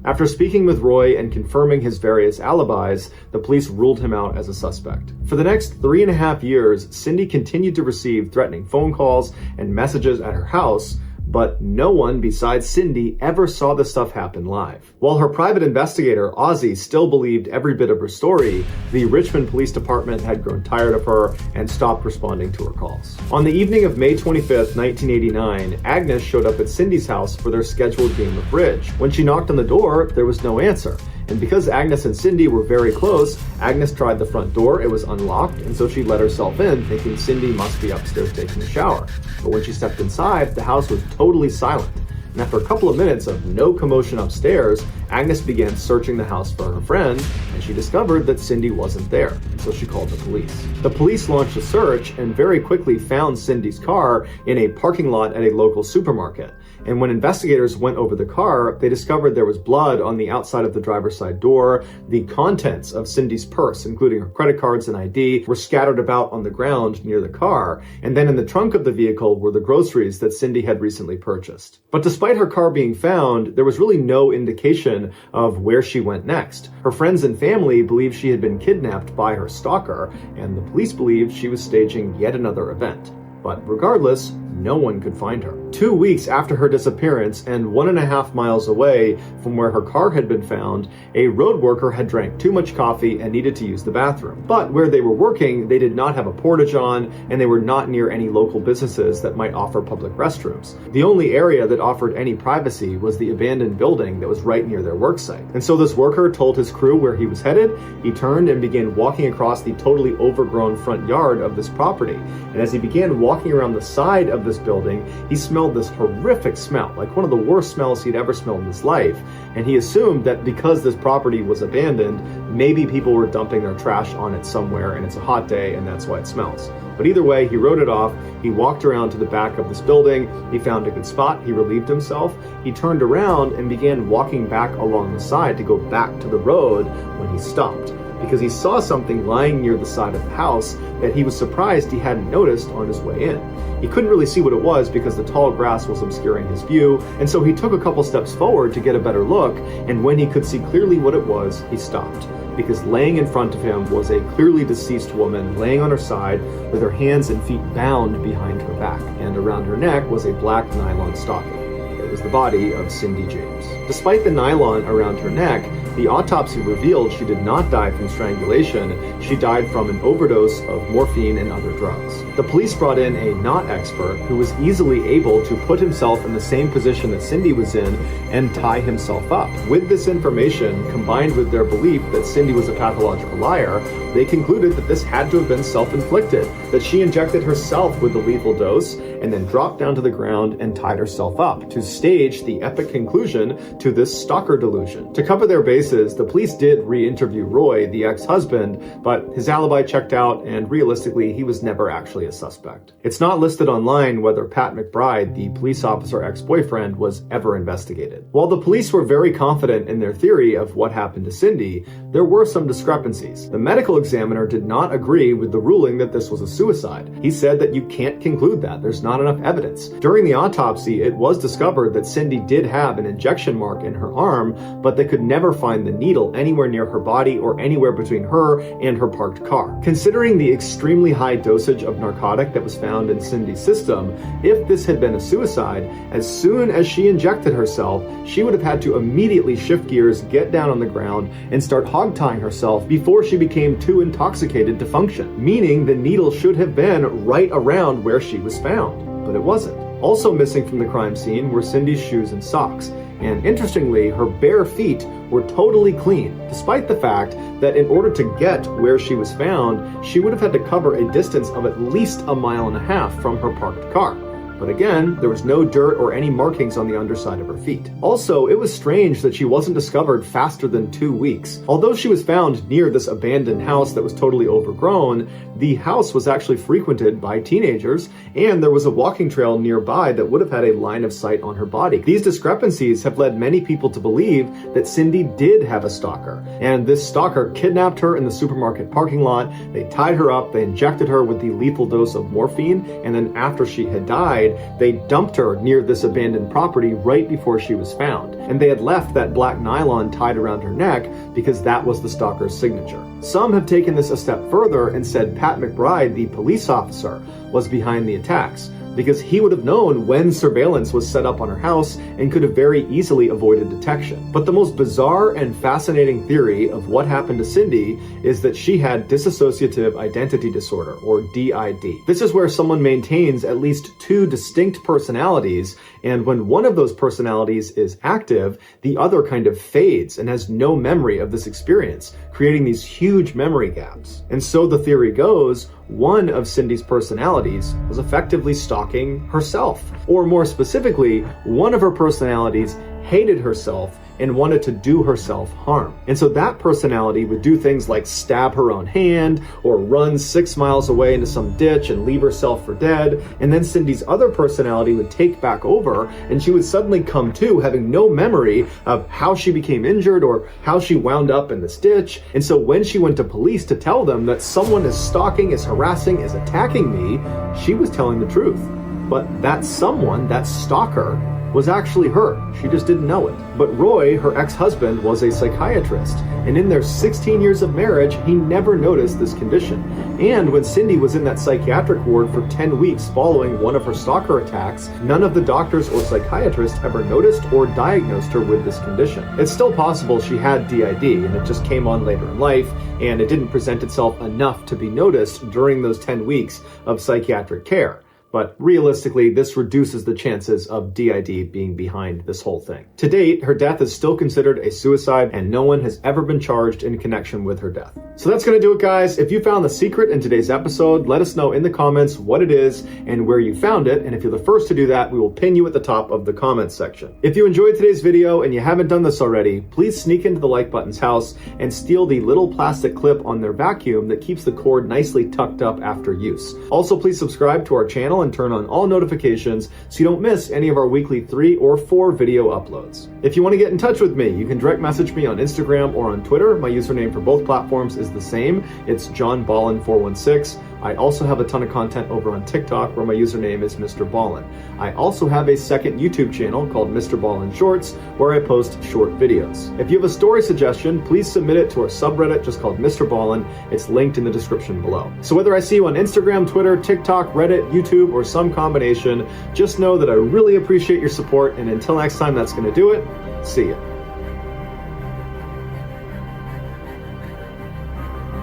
After speaking with Roy and confirming his various alibis, the police ruled him out as a suspect. For the next 3.5 years, Cindy continued to receive threatening phone calls and messages at her house, but no one besides Cindy ever saw this stuff happen live. While her private investigator, Ozzy, still believed every bit of her story, the Richmond Police Department had grown tired of her and stopped responding to her calls. On the evening of May 25th, 1989, Agnes showed up at Cindy's house for their scheduled game of bridge. When she knocked on the door, there was no answer. And because Agnes and Cindy were very close, Agnes tried the front door, it was unlocked, and so she let herself in, thinking Cindy must be upstairs taking a shower. But when she stepped inside, the house was totally silent. And after a couple of minutes of no commotion upstairs, Agnes began searching the house for her friend, and she discovered that Cindy wasn't there, and so she called the police. The police launched a search and very quickly found Cindy's car in a parking lot at a local supermarket. And when investigators went over the car, they discovered there was blood on the outside of the driver's side door. The contents of Cindy's purse, including her credit cards and ID, were scattered about on the ground near the car. And then in the trunk of the vehicle were the groceries that Cindy had recently purchased. But despite her car being found, there was really no indication of where she went next. Her friends and family believed she had been kidnapped by her stalker, and the police believed she was staging yet another event. But regardless, no one could find her. 2 weeks after her disappearance and 1.5 miles away from where her car had been found, a road worker had drank too much coffee and needed to use the bathroom. But where they were working, they did not have a portage on, and they were not near any local businesses that might offer public restrooms. The only area that offered any privacy was the abandoned building that was right near their work site. And so this worker told his crew where he was headed. He turned and began walking across the totally overgrown front yard of this property. And as he began walking walking around the side of this building, he smelled this horrific smell, like one of the worst smells he'd ever smelled in his life. And he assumed that because this property was abandoned, maybe people were dumping their trash on it somewhere and it's a hot day and that's why it smells. But either way, he wrote it off. He walked around to the back of this building. He found a good spot. He relieved himself. He turned around and began walking back along the side to go back to the road when he stopped, because he saw something lying near the side of the house that he was surprised he hadn't noticed on his way in. He couldn't really see what it was because the tall grass was obscuring his view, and so he took a couple steps forward to get a better look, and when he could see clearly what it was, he stopped. Because laying in front of him was a clearly deceased woman laying on her side with her hands and feet bound behind her back, and around her neck was a black nylon stocking. It was the body of Cindy James. Despite the nylon around her neck, the autopsy revealed she did not die from strangulation. She died from an overdose of morphine and other drugs. The police brought in a not expert who was easily able to put himself in the same position that Cindy was in and tie himself up. With this information, combined with their belief that Cindy was a pathological liar, they concluded that this had to have been self-inflicted, that she injected herself with the lethal dose and then dropped down to the ground and tied herself up to stage the epic conclusion to this stalker delusion. To cover their bases, the police did re-interview Roy, the ex-husband, but his alibi checked out and realistically, he was never actually a suspect. It's not listed online whether Pat McBride, the police officer ex-boyfriend, was ever investigated. While the police were very confident in their theory of what happened to Cindy, there were some discrepancies. The medical examiner did not agree with the ruling that this was a suicide. He said that you can't conclude that. There's not enough evidence. During the autopsy, it was discovered that Cindy did have an injection mark in her arm, but they could never find the needle anywhere near her body or anywhere between her and her parked car. Considering the extremely high dosage of narcotic that was found in Cindy's system, if this had been a suicide, as soon as she injected herself, she would have had to immediately shift gears, get down on the ground, and start hog-tying herself before she became too intoxicated to function, meaning the needle should have been right around where she was found, but it wasn't. Also missing from the crime scene were Cindy's shoes and socks, and interestingly, her bare feet were totally clean, despite the fact that in order to get where she was found, she would have had to cover a distance of at least 1.5 miles from her parked car. But again, there was no dirt or any markings on the underside of her feet. Also, it was strange that she wasn't discovered faster than 2 weeks. Although she was found near this abandoned house that was totally overgrown, the house was actually frequented by teenagers, and there was a walking trail nearby that would have had a line of sight on her body. These discrepancies have led many people to believe that Cindy did have a stalker, and this stalker kidnapped her in the supermarket parking lot. They tied her up, they injected her with the lethal dose of morphine, and then after she had died, they dumped her near this abandoned property right before she was found. And they had left that black nylon tied around her neck because that was the stalker's signature. Some have taken this a step further and said Pat McBride, the police officer, was behind the attacks, because he would have known when surveillance was set up on her house and could have very easily avoided detection. But the most bizarre and fascinating theory of what happened to Cindy is that she had dissociative identity disorder, or DID. This is where someone maintains at least 2 distinct personalities, and when one of those personalities is active, the other kind of fades and has no memory of this experience, creating these huge memory gaps. And so the theory goes, one of Cindy's personalities was effectively stalking herself. Or more specifically, one of her personalities hated herself and wanted to do herself harm. And so that personality would do things like stab her own hand or run 6 miles away into some ditch and leave herself for dead. And then Cindy's other personality would take back over and she would suddenly come to having no memory of how she became injured or how she wound up in this ditch. And so when she went to police to tell them that someone is stalking, is harassing, is attacking me, she was telling the truth. But that someone, that stalker, was actually her. She just didn't know it. But Roy, her ex-husband, was a psychiatrist, and in their 16 years of marriage, he never noticed this condition. And when Cindy was in that psychiatric ward for 10 weeks following one of her stalker attacks, none of the doctors or psychiatrists ever noticed or diagnosed her with this condition. It's still possible she had DID, and it just came on later in life, and it didn't present itself enough to be noticed during those 10 weeks of psychiatric care. but realistically, this reduces the chances of DID being behind this whole thing. To date, her death is still considered a suicide, and no one has ever been charged in connection with her death. So that's gonna do it, guys. If you found the secret in today's episode, let us know in the comments what it is and where you found it, and if you're the first to do that, we will pin you at the top of the comments section. If you enjoyed today's video and you haven't done this already, please sneak into the like button's house and steal the little plastic clip on their vacuum that keeps the cord nicely tucked up after use. Also, please subscribe to our channel and turn on all notifications so you don't miss any of our weekly 3 or 4 video uploads. If you want to get in touch with me, you can direct message me on Instagram or on Twitter. My username for both platforms is the same. It's JohnBallen416. I also have a ton of content over on TikTok where my username is MrBallen. I also have a second YouTube channel called MrBallen Shorts where I post short videos. If you have a story suggestion, please submit it to our subreddit just called MrBallen. It's linked in the description below. So whether I see you on Instagram, Twitter, TikTok, Reddit, YouTube, or some combination, just know that I really appreciate your support, and until next time, that's going to do it. See ya.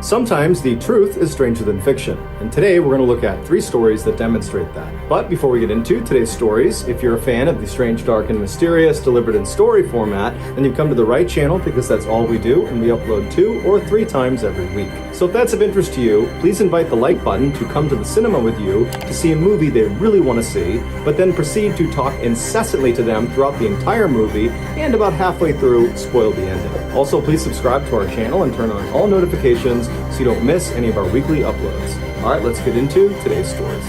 Sometimes the truth is stranger than fiction, and today we're going to look at 3 stories that demonstrate that. But before we get into today's stories, if you're a fan of the strange, dark, and mysterious delivered in story format, then you've come to the right channel because that's all we do, and we upload 2 or 3 times every week. So if that's of interest to you, please invite the like button to come to the cinema with you to see a movie they really want to see, but then proceed to talk incessantly to them throughout the entire movie, and about halfway through, spoil the ending. Also, please subscribe to our channel and turn on all notifications so you don't miss any of our weekly uploads. Alright, let's get into today's stories.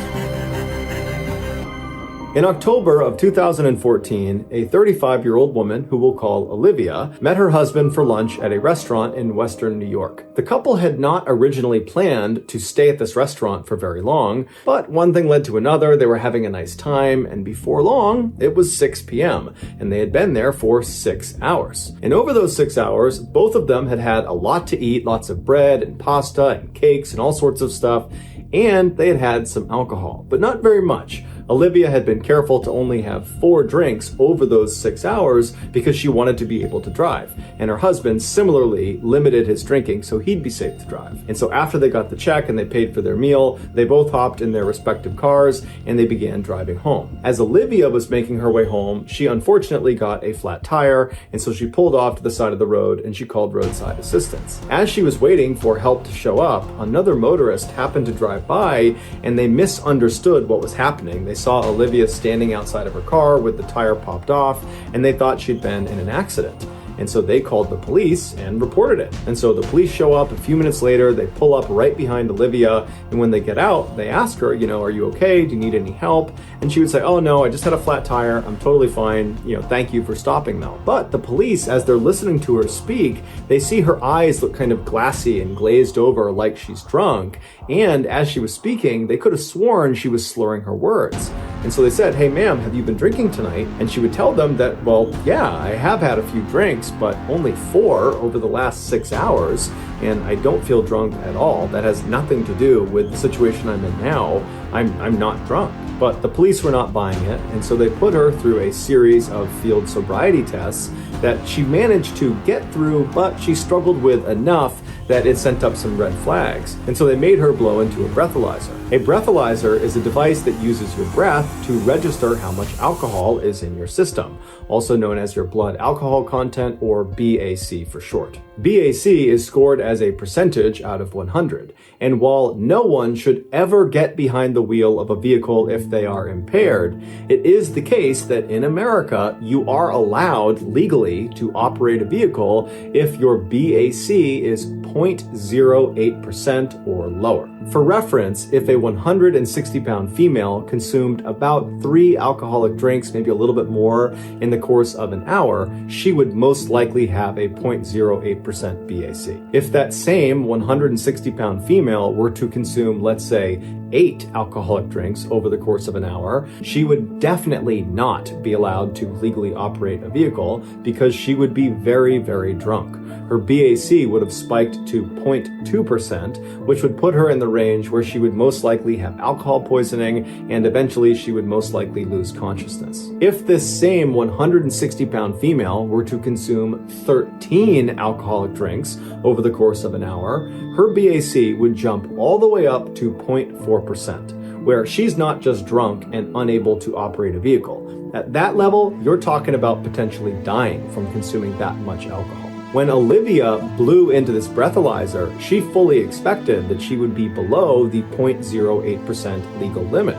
In October of 2014, a 35-year-old woman, who we'll call Olivia, met her husband for lunch at a restaurant in Western New York. The couple had not originally planned to stay at this restaurant for very long, but one thing led to another. They were having a nice time, and before long, it was 6 p.m., and they had been there for 6 hours. And over those 6 hours, both of them had had a lot to eat, lots of bread and pasta and cakes and all sorts of stuff, and they had had some alcohol, but not very much. Olivia had been careful to only have 4 drinks over those 6 hours because she wanted to be able to drive. And her husband similarly limited his drinking so he'd be safe to drive. And so after they got the check and they paid for their meal, they both hopped in their respective cars and they began driving home. As Olivia was making her way home, she unfortunately got a flat tire, and so she pulled off to the side of the road and she called roadside assistance. As she was waiting for help to show up, another motorist happened to drive by and they misunderstood what was happening. They saw Olivia standing outside of her car with the tire popped off, and they thought she'd been in an accident. And so they called the police and reported it. And so the police show up a few minutes later, they pull up right behind Olivia, and when they get out, they ask her, are you okay? Do you need any help? And she would say, oh no, I just had a flat tire, I'm totally fine, thank you for stopping though. But the police, as they're listening to her speak, they see her eyes look kind of glassy and glazed over like she's drunk, and as she was speaking, they could have sworn she was slurring her words. And so they said, hey ma'am, have you been drinking tonight? And she would tell them that, well, yeah, I have had a few drinks, but only 4 over the last 6 hours, and I don't feel drunk at all. That has nothing to do with the situation I'm in now. I'm not drunk. But the police were not buying it, and so they put her through a series of field sobriety tests that she managed to get through, but she struggled with enough that it sent up some red flags. And so they made her blow into a breathalyzer. A breathalyzer is a device that uses your breath to register how much alcohol is in your system, also known as your blood alcohol content, or BAC for short. BAC is scored as a percentage out of 100. And while no one should ever get behind the wheel of a vehicle if they are impaired, it is the case that in America, you are allowed legally to operate a vehicle if your BAC is 0.08% or lower. For reference, if a 160-pound female consumed about 3 alcoholic drinks, maybe a little bit more, in the course of an hour, she would most likely have a 0.08% BAC. If that same 160-pound female were to consume, let's say, 8 alcoholic drinks over the course of an hour, she would definitely not be allowed to legally operate a vehicle because she would be very, very drunk. Her BAC would have spiked to 0.2%, which would put her in the range where she would most likely have alcohol poisoning, and eventually she would most likely lose consciousness. If this same 160-pound female were to consume 13 alcoholic drinks over the course of an hour, her BAC would jump all the way up to 0.4%, where she's not just drunk and unable to operate a vehicle. At that level, you're talking about potentially dying from consuming that much alcohol. When Olivia blew into this breathalyzer, she fully expected that she would be below the 0.08% legal limit,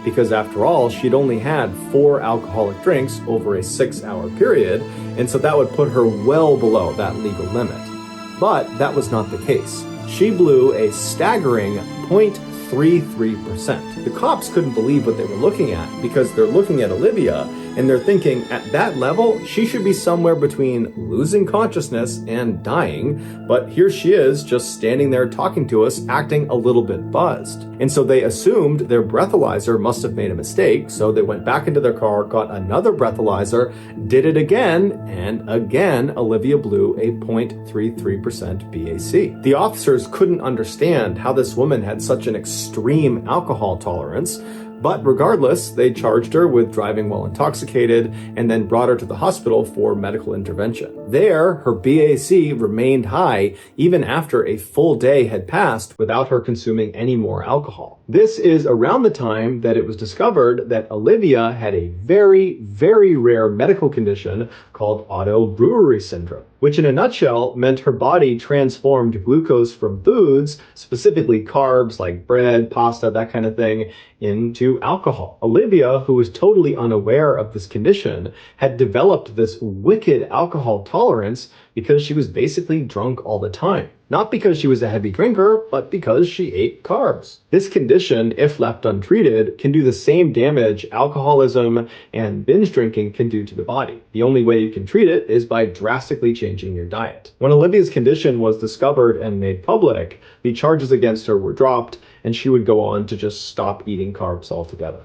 because after all, she'd only had 4 alcoholic drinks over a 6-hour period, and so that would put her well below that legal limit. But that was not the case. She blew a staggering 0.33%. The cops couldn't believe what they were looking at, because they're looking at Olivia and they're thinking, at that level, she should be somewhere between losing consciousness and dying, but here she is just standing there talking to us, acting a little bit buzzed. And so they assumed their breathalyzer must have made a mistake, so they went back into their car, got another breathalyzer, did it again, and again, Olivia blew a 0.33% BAC. The officers couldn't understand how this woman had such an extreme alcohol tolerance, but regardless, they charged her with driving while intoxicated and then brought her to the hospital for medical intervention. There, her BAC remained high even after a full day had passed without her consuming any more alcohol. This is around the time that it was discovered that Olivia had a very, very rare medical condition called autobrewery syndrome, which in a nutshell meant her body transformed glucose from foods, specifically carbs like bread, pasta, that kind of thing, into alcohol. Olivia, who was totally unaware of this condition, had developed this wicked alcohol tolerance because she was basically drunk all the time. Not because she was a heavy drinker, but because she ate carbs. This condition, if left untreated, can do the same damage alcoholism and binge drinking can do to the body. The only way you can treat it is by drastically changing your diet. When Olivia's condition was discovered and made public, the charges against her were dropped, and she would go on to just stop eating carbs altogether.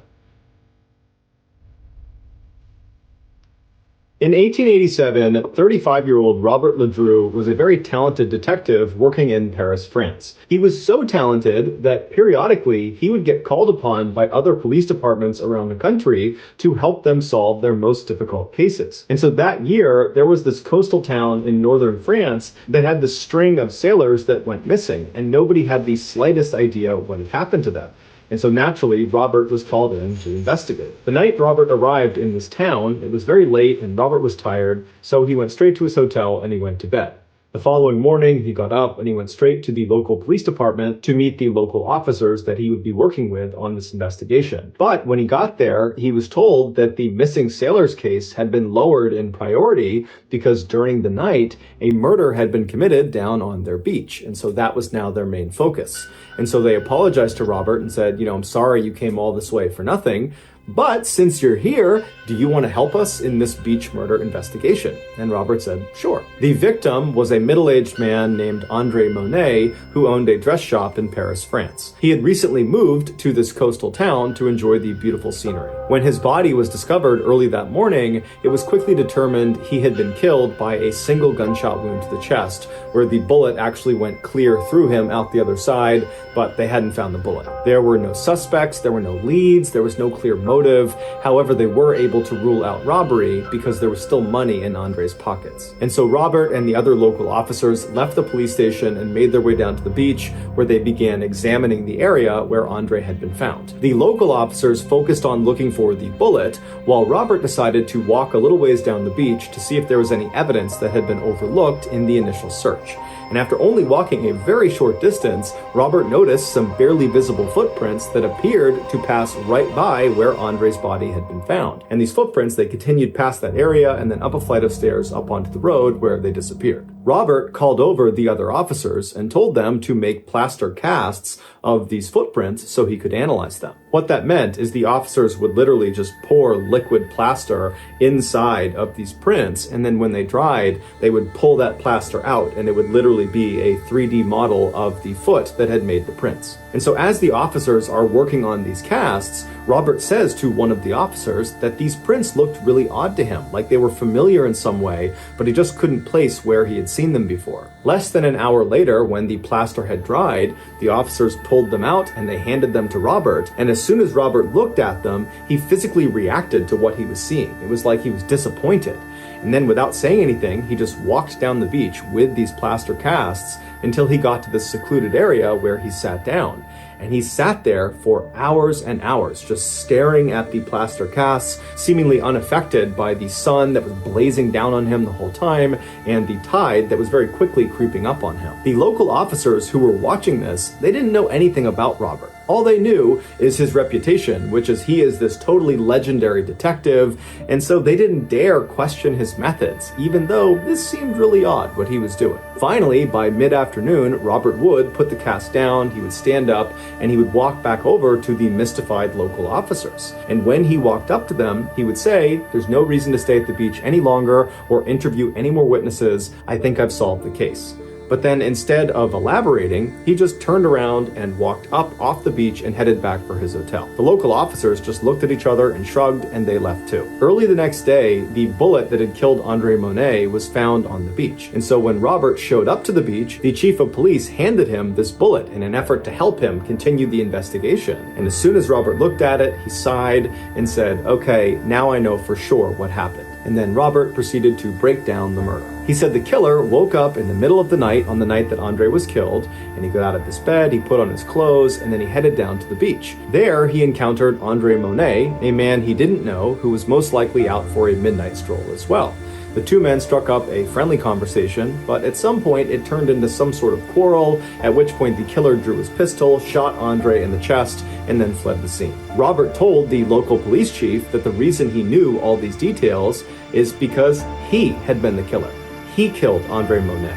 In 1887, 35-year-old Robert Ledru was a very talented detective working in Paris, France. He was so talented that periodically he would get called upon by other police departments around the country to help them solve their most difficult cases. And so that year, there was this coastal town in northern France that had this string of sailors that went missing, and nobody had the slightest idea what had happened to them. And so naturally, Robert was called in to investigate. The night Robert arrived in this town, it was very late and Robert was tired, so he went straight to his hotel and he went to bed. The following morning, he got up and he went straight to the local police department to meet the local officers that he would be working with on this investigation. But when he got there, he was told that the missing sailors case had been lowered in priority because during the night, a murder had been committed down on their beach. And so that was now their main focus. And so they apologized to Robert and said, I'm sorry you came all this way for nothing. But since you're here, do you want to help us in this beach murder investigation? And Robert said, sure. The victim was a middle-aged man named Andre Monet, who owned a dress shop in Paris, France. He had recently moved to this coastal town to enjoy the beautiful scenery. When his body was discovered early that morning, it was quickly determined he had been killed by a single gunshot wound to the chest, where the bullet actually went clear through him out the other side, but they hadn't found the bullet. There were no suspects, there were no leads, there was no clear motive. However, they were able to rule out robbery because there was still money in Andre's pockets. And so Robert and the other local officers left the police station and made their way down to the beach, where they began examining the area where Andre had been found. The local officers focused on looking for the bullet, while Robert decided to walk a little ways down the beach to see if there was any evidence that had been overlooked in the initial search. And after only walking a very short distance, Robert noticed some barely visible footprints that appeared to pass right by where Andre's body had been found. And these footprints, they continued past that area and then up a flight of stairs up onto the road where they disappeared. Robert called over the other officers and told them to make plaster casts of these footprints so he could analyze them. What that meant is the officers would literally just pour liquid plaster inside of these prints, and then when they dried, they would pull that plaster out and it would literally be a 3D model of the foot that had made the prints. And so as the officers are working on these casts, Robert says to one of the officers that these prints looked really odd to him, like they were familiar in some way, but he just couldn't place where he had seen them before. Less than an hour later, when the plaster had dried, the officers pulled them out and they handed them to Robert, and as soon as Robert looked at them, he physically reacted to what he was seeing. It was like he was disappointed. And then without saying anything, he just walked down the beach with these plaster casts until he got to this secluded area where he sat down. and he sat there for hours and hours, just staring at the plaster casts, seemingly unaffected by the sun that was blazing down on him the whole time and the tide that was very quickly creeping up on him. The local officers who were watching this, they didn't know anything about Robert. All they knew is his reputation, which is he is this totally legendary detective, and so they didn't dare question his methods, even though this seemed really odd what he was doing. Finally, by mid-afternoon, Robert would put the cast down, he would stand up, and he would walk back over to the mystified local officers. And when he walked up to them, he would say, "There's no reason to stay at the beach any longer or interview any more witnesses. I think I've solved the case." But then instead of elaborating, he just turned around and walked up off the beach and headed back for his hotel. The local officers just looked at each other and shrugged, and they left too. Early the next day, the bullet that had killed Andre Monet was found on the beach. And so when Robert showed up to the beach, the chief of police handed him this bullet in an effort to help him continue the investigation. And as soon as Robert looked at it, he sighed and said, "Okay, now I know for sure what happened." And then Robert proceeded to break down the murder. He said the killer woke up in the middle of the night on the night that Andre was killed, and he got out of his bed, he put on his clothes, and then he headed down to the beach. There, he encountered Andre Monet, a man he didn't know, who was most likely out for a midnight stroll as well. The two men struck up a friendly conversation, but at some point it turned into some sort of quarrel, at which point the killer drew his pistol, shot Andre in the chest, and then fled the scene. Robert told the local police chief that the reason he knew all these details is because he had been the killer. He killed Andre Monet.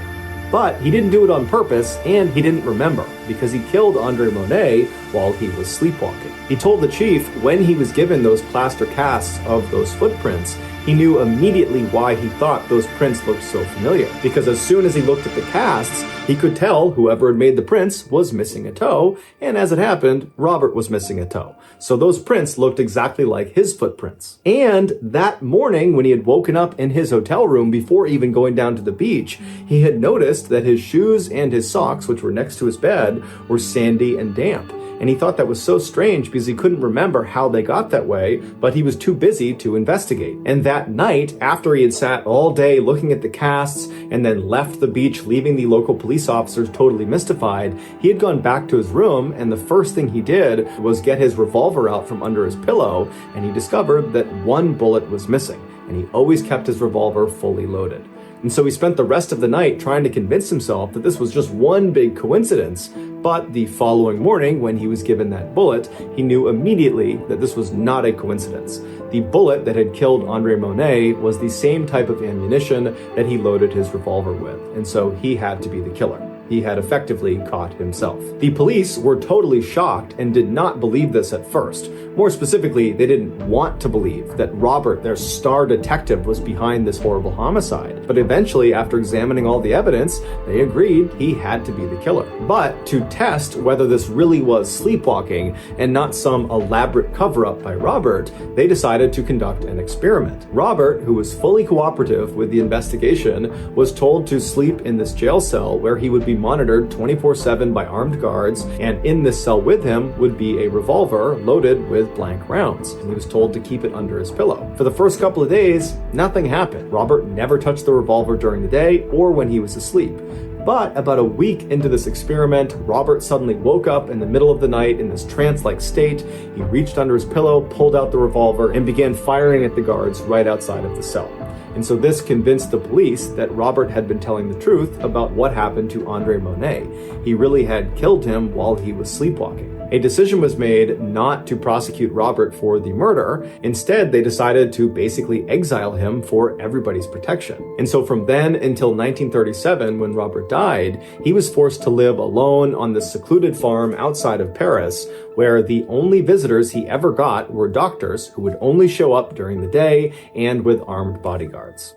But he didn't do it on purpose, and he didn't remember, because he killed Andre Monet while he was sleepwalking. He told the chief when he was given those plaster casts of those footprints, he knew immediately why he thought those prints looked so familiar. Because as soon as he looked at the casts, he could tell whoever had made the prints was missing a toe, and as it happened, Robert was missing a toe. So those prints looked exactly like his footprints. And that morning, when he had woken up in his hotel room before even going down to the beach, he had noticed that his shoes and his socks, which were next to his bed, were sandy and damp. And he thought that was so strange because he couldn't remember how they got that way, but he was too busy to investigate. And that night, after he had sat all day looking at the casts and then left the beach, leaving the local police officers totally mystified, he had gone back to his room, and the first thing he did was get his revolver out from under his pillow, and he discovered that one bullet was missing, and he always kept his revolver fully loaded. And so he spent the rest of the night trying to convince himself that this was just one big coincidence. But the following morning, when he was given that bullet, he knew immediately that this was not a coincidence. The bullet that had killed Andre Monet was the same type of ammunition that he loaded his revolver with. And so he had to be the killer. He had effectively caught himself. The police were totally shocked and did not believe this at first. More specifically, they didn't want to believe that Robert, their star detective, was behind this horrible homicide. But eventually, after examining all the evidence, they agreed he had to be the killer. But to test whether this really was sleepwalking and not some elaborate cover-up by Robert, they decided to conduct an experiment. Robert, who was fully cooperative with the investigation, was told to sleep in this jail cell where he would be monitored 24/7 by armed guards, and in this cell with him would be a revolver loaded with blank rounds, and he was told to keep it under his pillow. For the first couple of days, nothing happened. Robert never touched the revolver during the day or when he was asleep. But about a week into this experiment, Robert suddenly woke up in the middle of the night in this trance-like state. He reached under his pillow, pulled out the revolver, and began firing at the guards right outside of the cell. And so this convinced the police that Robert had been telling the truth about what happened to Andre Monet. He really had killed him while he was sleepwalking. A decision was made not to prosecute Robert for the murder. Instead, they decided to basically exile him for everybody's protection. And so from then until 1937, when Robert died, he was forced to live alone on this secluded farm outside of Paris, where the only visitors he ever got were doctors who would only show up during the day and with armed bodyguards.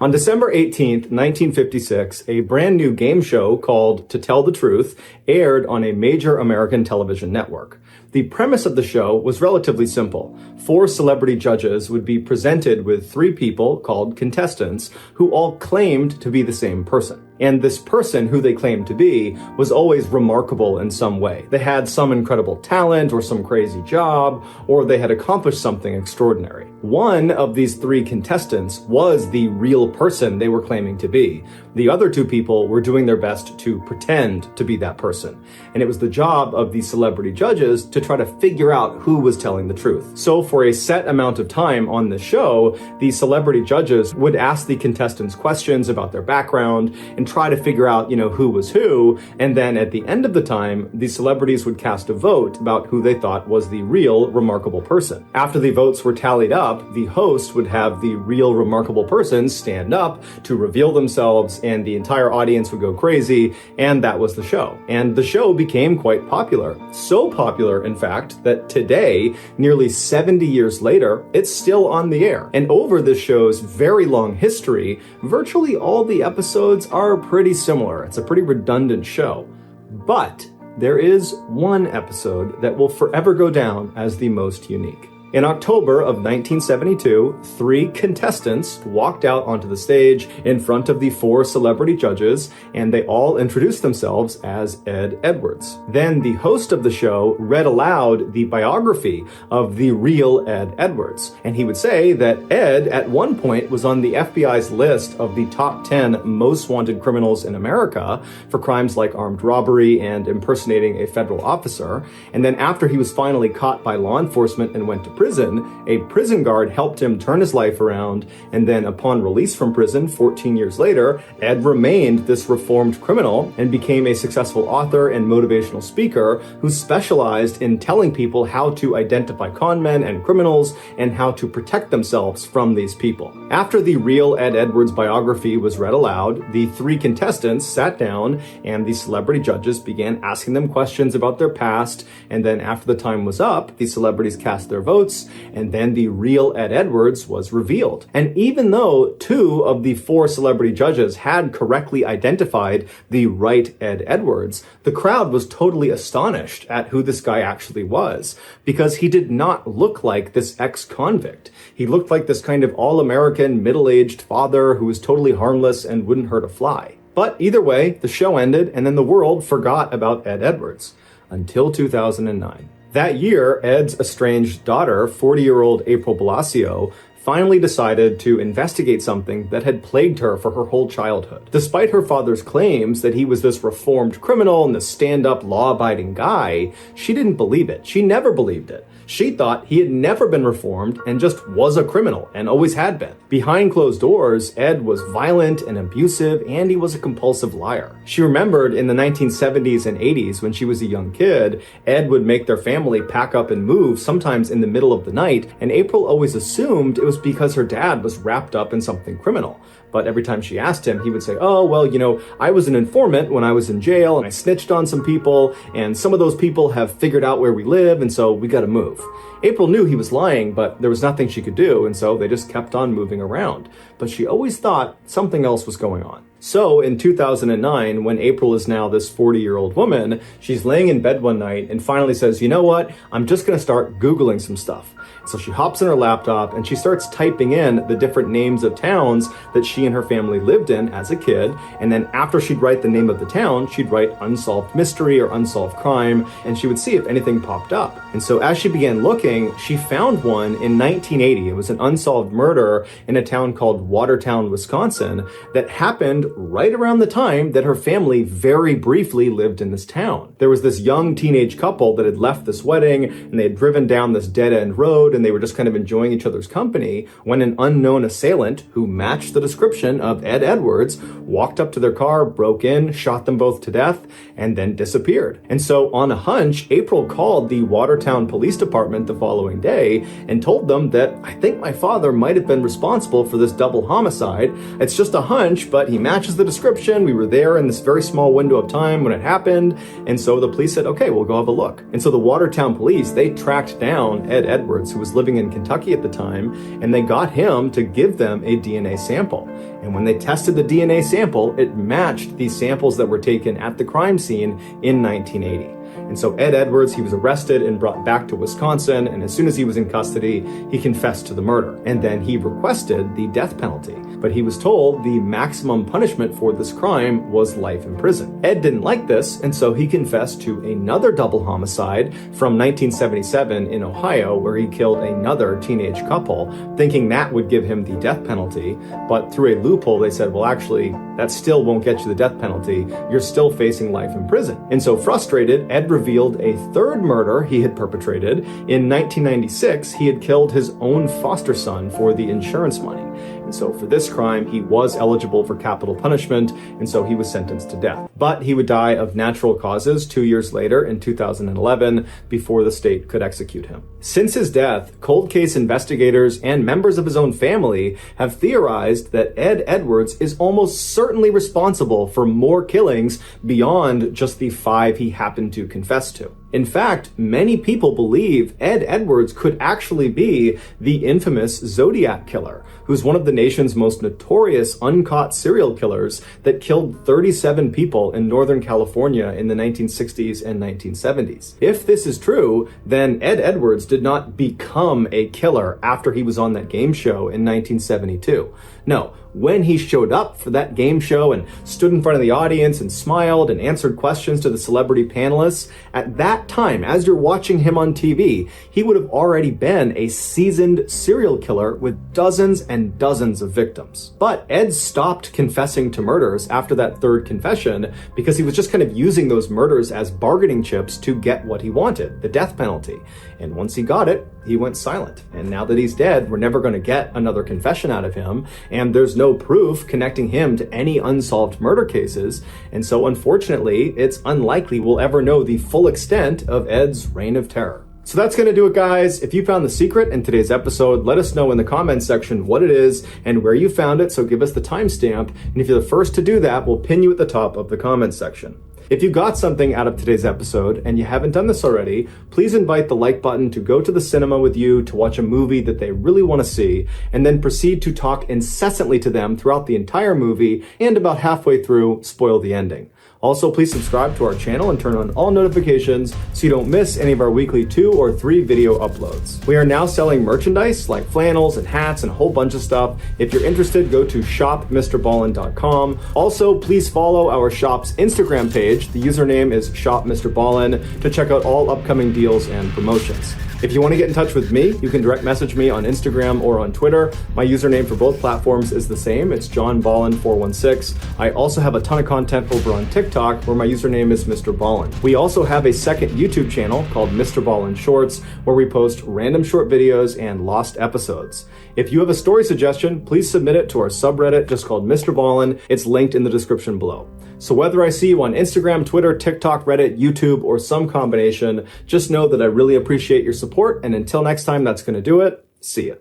On December 18th, 1956, a brand new game show called To Tell the Truth aired on a major American television network. The premise of the show was relatively simple. 4 celebrity judges would be presented with 3 people called contestants who all claimed to be the same person. And this person who they claimed to be was always remarkable in some way. They had some incredible talent or some crazy job, or they had accomplished something extraordinary. One of these three contestants was the real person they were claiming to be. The other two people were doing their best to pretend to be that person. And it was the job of the celebrity judges to try to figure out who was telling the truth. So for a set amount of time on the show, the celebrity judges would ask the contestants questions about their background and try to figure out, who was who. And then at the end of the time, the celebrities would cast a vote about who they thought was the real remarkable person. After the votes were tallied up, the host would have the real remarkable person stand up to reveal themselves, and the entire audience would go crazy, and that was the show. And the show became quite popular. So popular, in fact, that today, nearly 70 years later, it's still on the air. And over this show's very long history, virtually all the episodes are pretty similar. It's a pretty redundant show. But there is one episode that will forever go down as the most unique. In October of 1972, 3 contestants walked out onto the stage in front of the 4 celebrity judges, and they all introduced themselves as Ed Edwards. Then the host of the show read aloud the biography of the real Ed Edwards, and he would say that Ed at one point was on the FBI's list of the top 10 most wanted criminals in America for crimes like armed robbery and impersonating a federal officer, and then after he was finally caught by law enforcement and went to prison, a prison guard helped him turn his life around, and then upon release from prison 14 years later, Ed remained this reformed criminal and became a successful author and motivational speaker who specialized in telling people how to identify con men and criminals and how to protect themselves from these people. After the real Ed Edwards biography was read aloud, the 3 contestants sat down and the celebrity judges began asking them questions about their past, and then after the time was up, the celebrities cast their votes, and then the real Ed Edwards was revealed. And even though 2 of the 4 celebrity judges had correctly identified the right Ed Edwards, the crowd was totally astonished at who this guy actually was, because he did not look like this ex-convict. He looked like this kind of all-American, middle-aged father who was totally harmless and wouldn't hurt a fly. But either way, the show ended, and then the world forgot about Ed Edwards. Until 2009. That year, Ed's estranged daughter, 40-year-old April Blasio, finally decided to investigate something that had plagued her for her whole childhood. Despite her father's claims that he was this reformed criminal and this stand-up, law-abiding guy, she didn't believe it. She never believed it. She thought he had never been reformed and just was a criminal and always had been. Behind closed doors, Ed was violent and abusive, and he was a compulsive liar. She remembered in the 1970s and 80s when she was a young kid, Ed would make their family pack up and move, sometimes in the middle of the night, and April always assumed it was because her dad was wrapped up in something criminal. But every time she asked him, he would say, oh, well, I was an informant when I was in jail and I snitched on some people, and some of those people have figured out where we live, and so we gotta move. April knew he was lying, but there was nothing she could do, and so they just kept on moving around. But she always thought something else was going on. So in 2009, when April is now this 40-year-old woman, she's laying in bed one night and finally says, you know what, I'm just gonna start Googling some stuff. So she hops in her laptop and she starts typing in the different names of towns that she and her family lived in as a kid. And then after she'd write the name of the town, she'd write unsolved mystery or unsolved crime, and she would see if anything popped up. And so as she began looking, she found one in 1980. It was an unsolved murder in a town called Watertown, Wisconsin, that happened right around the time that her family very briefly lived in this town. There was this young teenage couple that had left this wedding, and they had driven down this dead-end road, and they were just kind of enjoying each other's company when an unknown assailant who matched the description of Ed Edwards walked up to their car, broke in, shot them both to death, and then disappeared. And so on a hunch, April called the Watertown Police Department the following day and told them that, I think my father might have been responsible for this double homicide. It's just a hunch, but he matches the description. We were there in this very small window of time when it happened. And so the police said, okay, we'll go have a look. And so the Watertown police, they tracked down Ed Edwards, who was living in Kentucky at the time, and they got him to give them a DNA sample. And when they tested the DNA sample, it matched the samples that were taken at the crime scene in 1980. And so Ed Edwards, he was arrested and brought back to Wisconsin, and as soon as he was in custody, he confessed to the murder. And then he requested the death penalty. But he was told the maximum punishment for this crime was life in prison. Ed didn't like this, and so he confessed to another double homicide from 1977 in Ohio, where he killed another teenage couple, thinking that would give him the death penalty. But through a loophole, they said, well, actually, that still won't get you the death penalty. You're still facing life in prison. And so frustrated, Ed revealed a third murder he had perpetrated. In 1996, he had killed his own foster son for the insurance money. And so for this crime, he was eligible for capital punishment, and so he was sentenced to death. But he would die of natural causes 2 years later in 2011 before the state could execute him. Since his death, cold case investigators and members of his own family have theorized that Ed Edwards is almost certainly responsible for more killings beyond just the 5 he happened to confess to. In fact, many people believe Ed Edwards could actually be the infamous Zodiac Killer, who's one of the nation's most notorious uncaught serial killers that killed 37 people in Northern California in the 1960s and 1970s. If this is true, then Ed Edwards did not become a killer after he was on that game show in 1972. No, when he showed up for that game show and stood in front of the audience and smiled and answered questions to the celebrity panelists, at that time, as you're watching him on TV, he would have already been a seasoned serial killer with dozens and dozens of victims. But Ed stopped confessing to murders after that third confession because he was just kind of using those murders as bargaining chips to get what he wanted, the death penalty. And once he got it, he went silent. And now that he's dead, we're never going to get another confession out of him, and there's no proof connecting him to any unsolved murder cases. And so unfortunately, it's unlikely we'll ever know the full extent of Ed's reign of terror. So that's going to do it, guys. If you found the secret in today's episode, let us know in the comments section what it is and where you found it, so give us the timestamp. And if you're the first to do that, we'll pin you at the top of the comments section. If you got something out of today's episode and you haven't done this already, please invite the like button to go to the cinema with you to watch a movie that they really want to see, and then proceed to talk incessantly to them throughout the entire movie, and about halfway through, spoil the ending. Also, please subscribe to our channel and turn on all notifications so you don't miss any of our weekly 2 or 3 video uploads. We are now selling merchandise like flannels and hats and a whole bunch of stuff. If you're interested, go to shopmrballen.com. Also, please follow our shop's Instagram page. The username is shopmrballen to check out all upcoming deals and promotions. If you want to get in touch with me, you can direct message me on Instagram or on Twitter. My username for both platforms is the same. It's johnballen416. I also have a ton of content over on TikTok where my username is MrBallen. We also have a second YouTube channel called MrBallen Shorts where we post random short videos and lost episodes. If you have a story suggestion, please submit it to our subreddit just called MrBallen. It's linked in the description below. So whether I see you on Instagram, Twitter, TikTok, Reddit, YouTube, or some combination, just know that I really appreciate your support. And until next time, that's going to do it. See ya.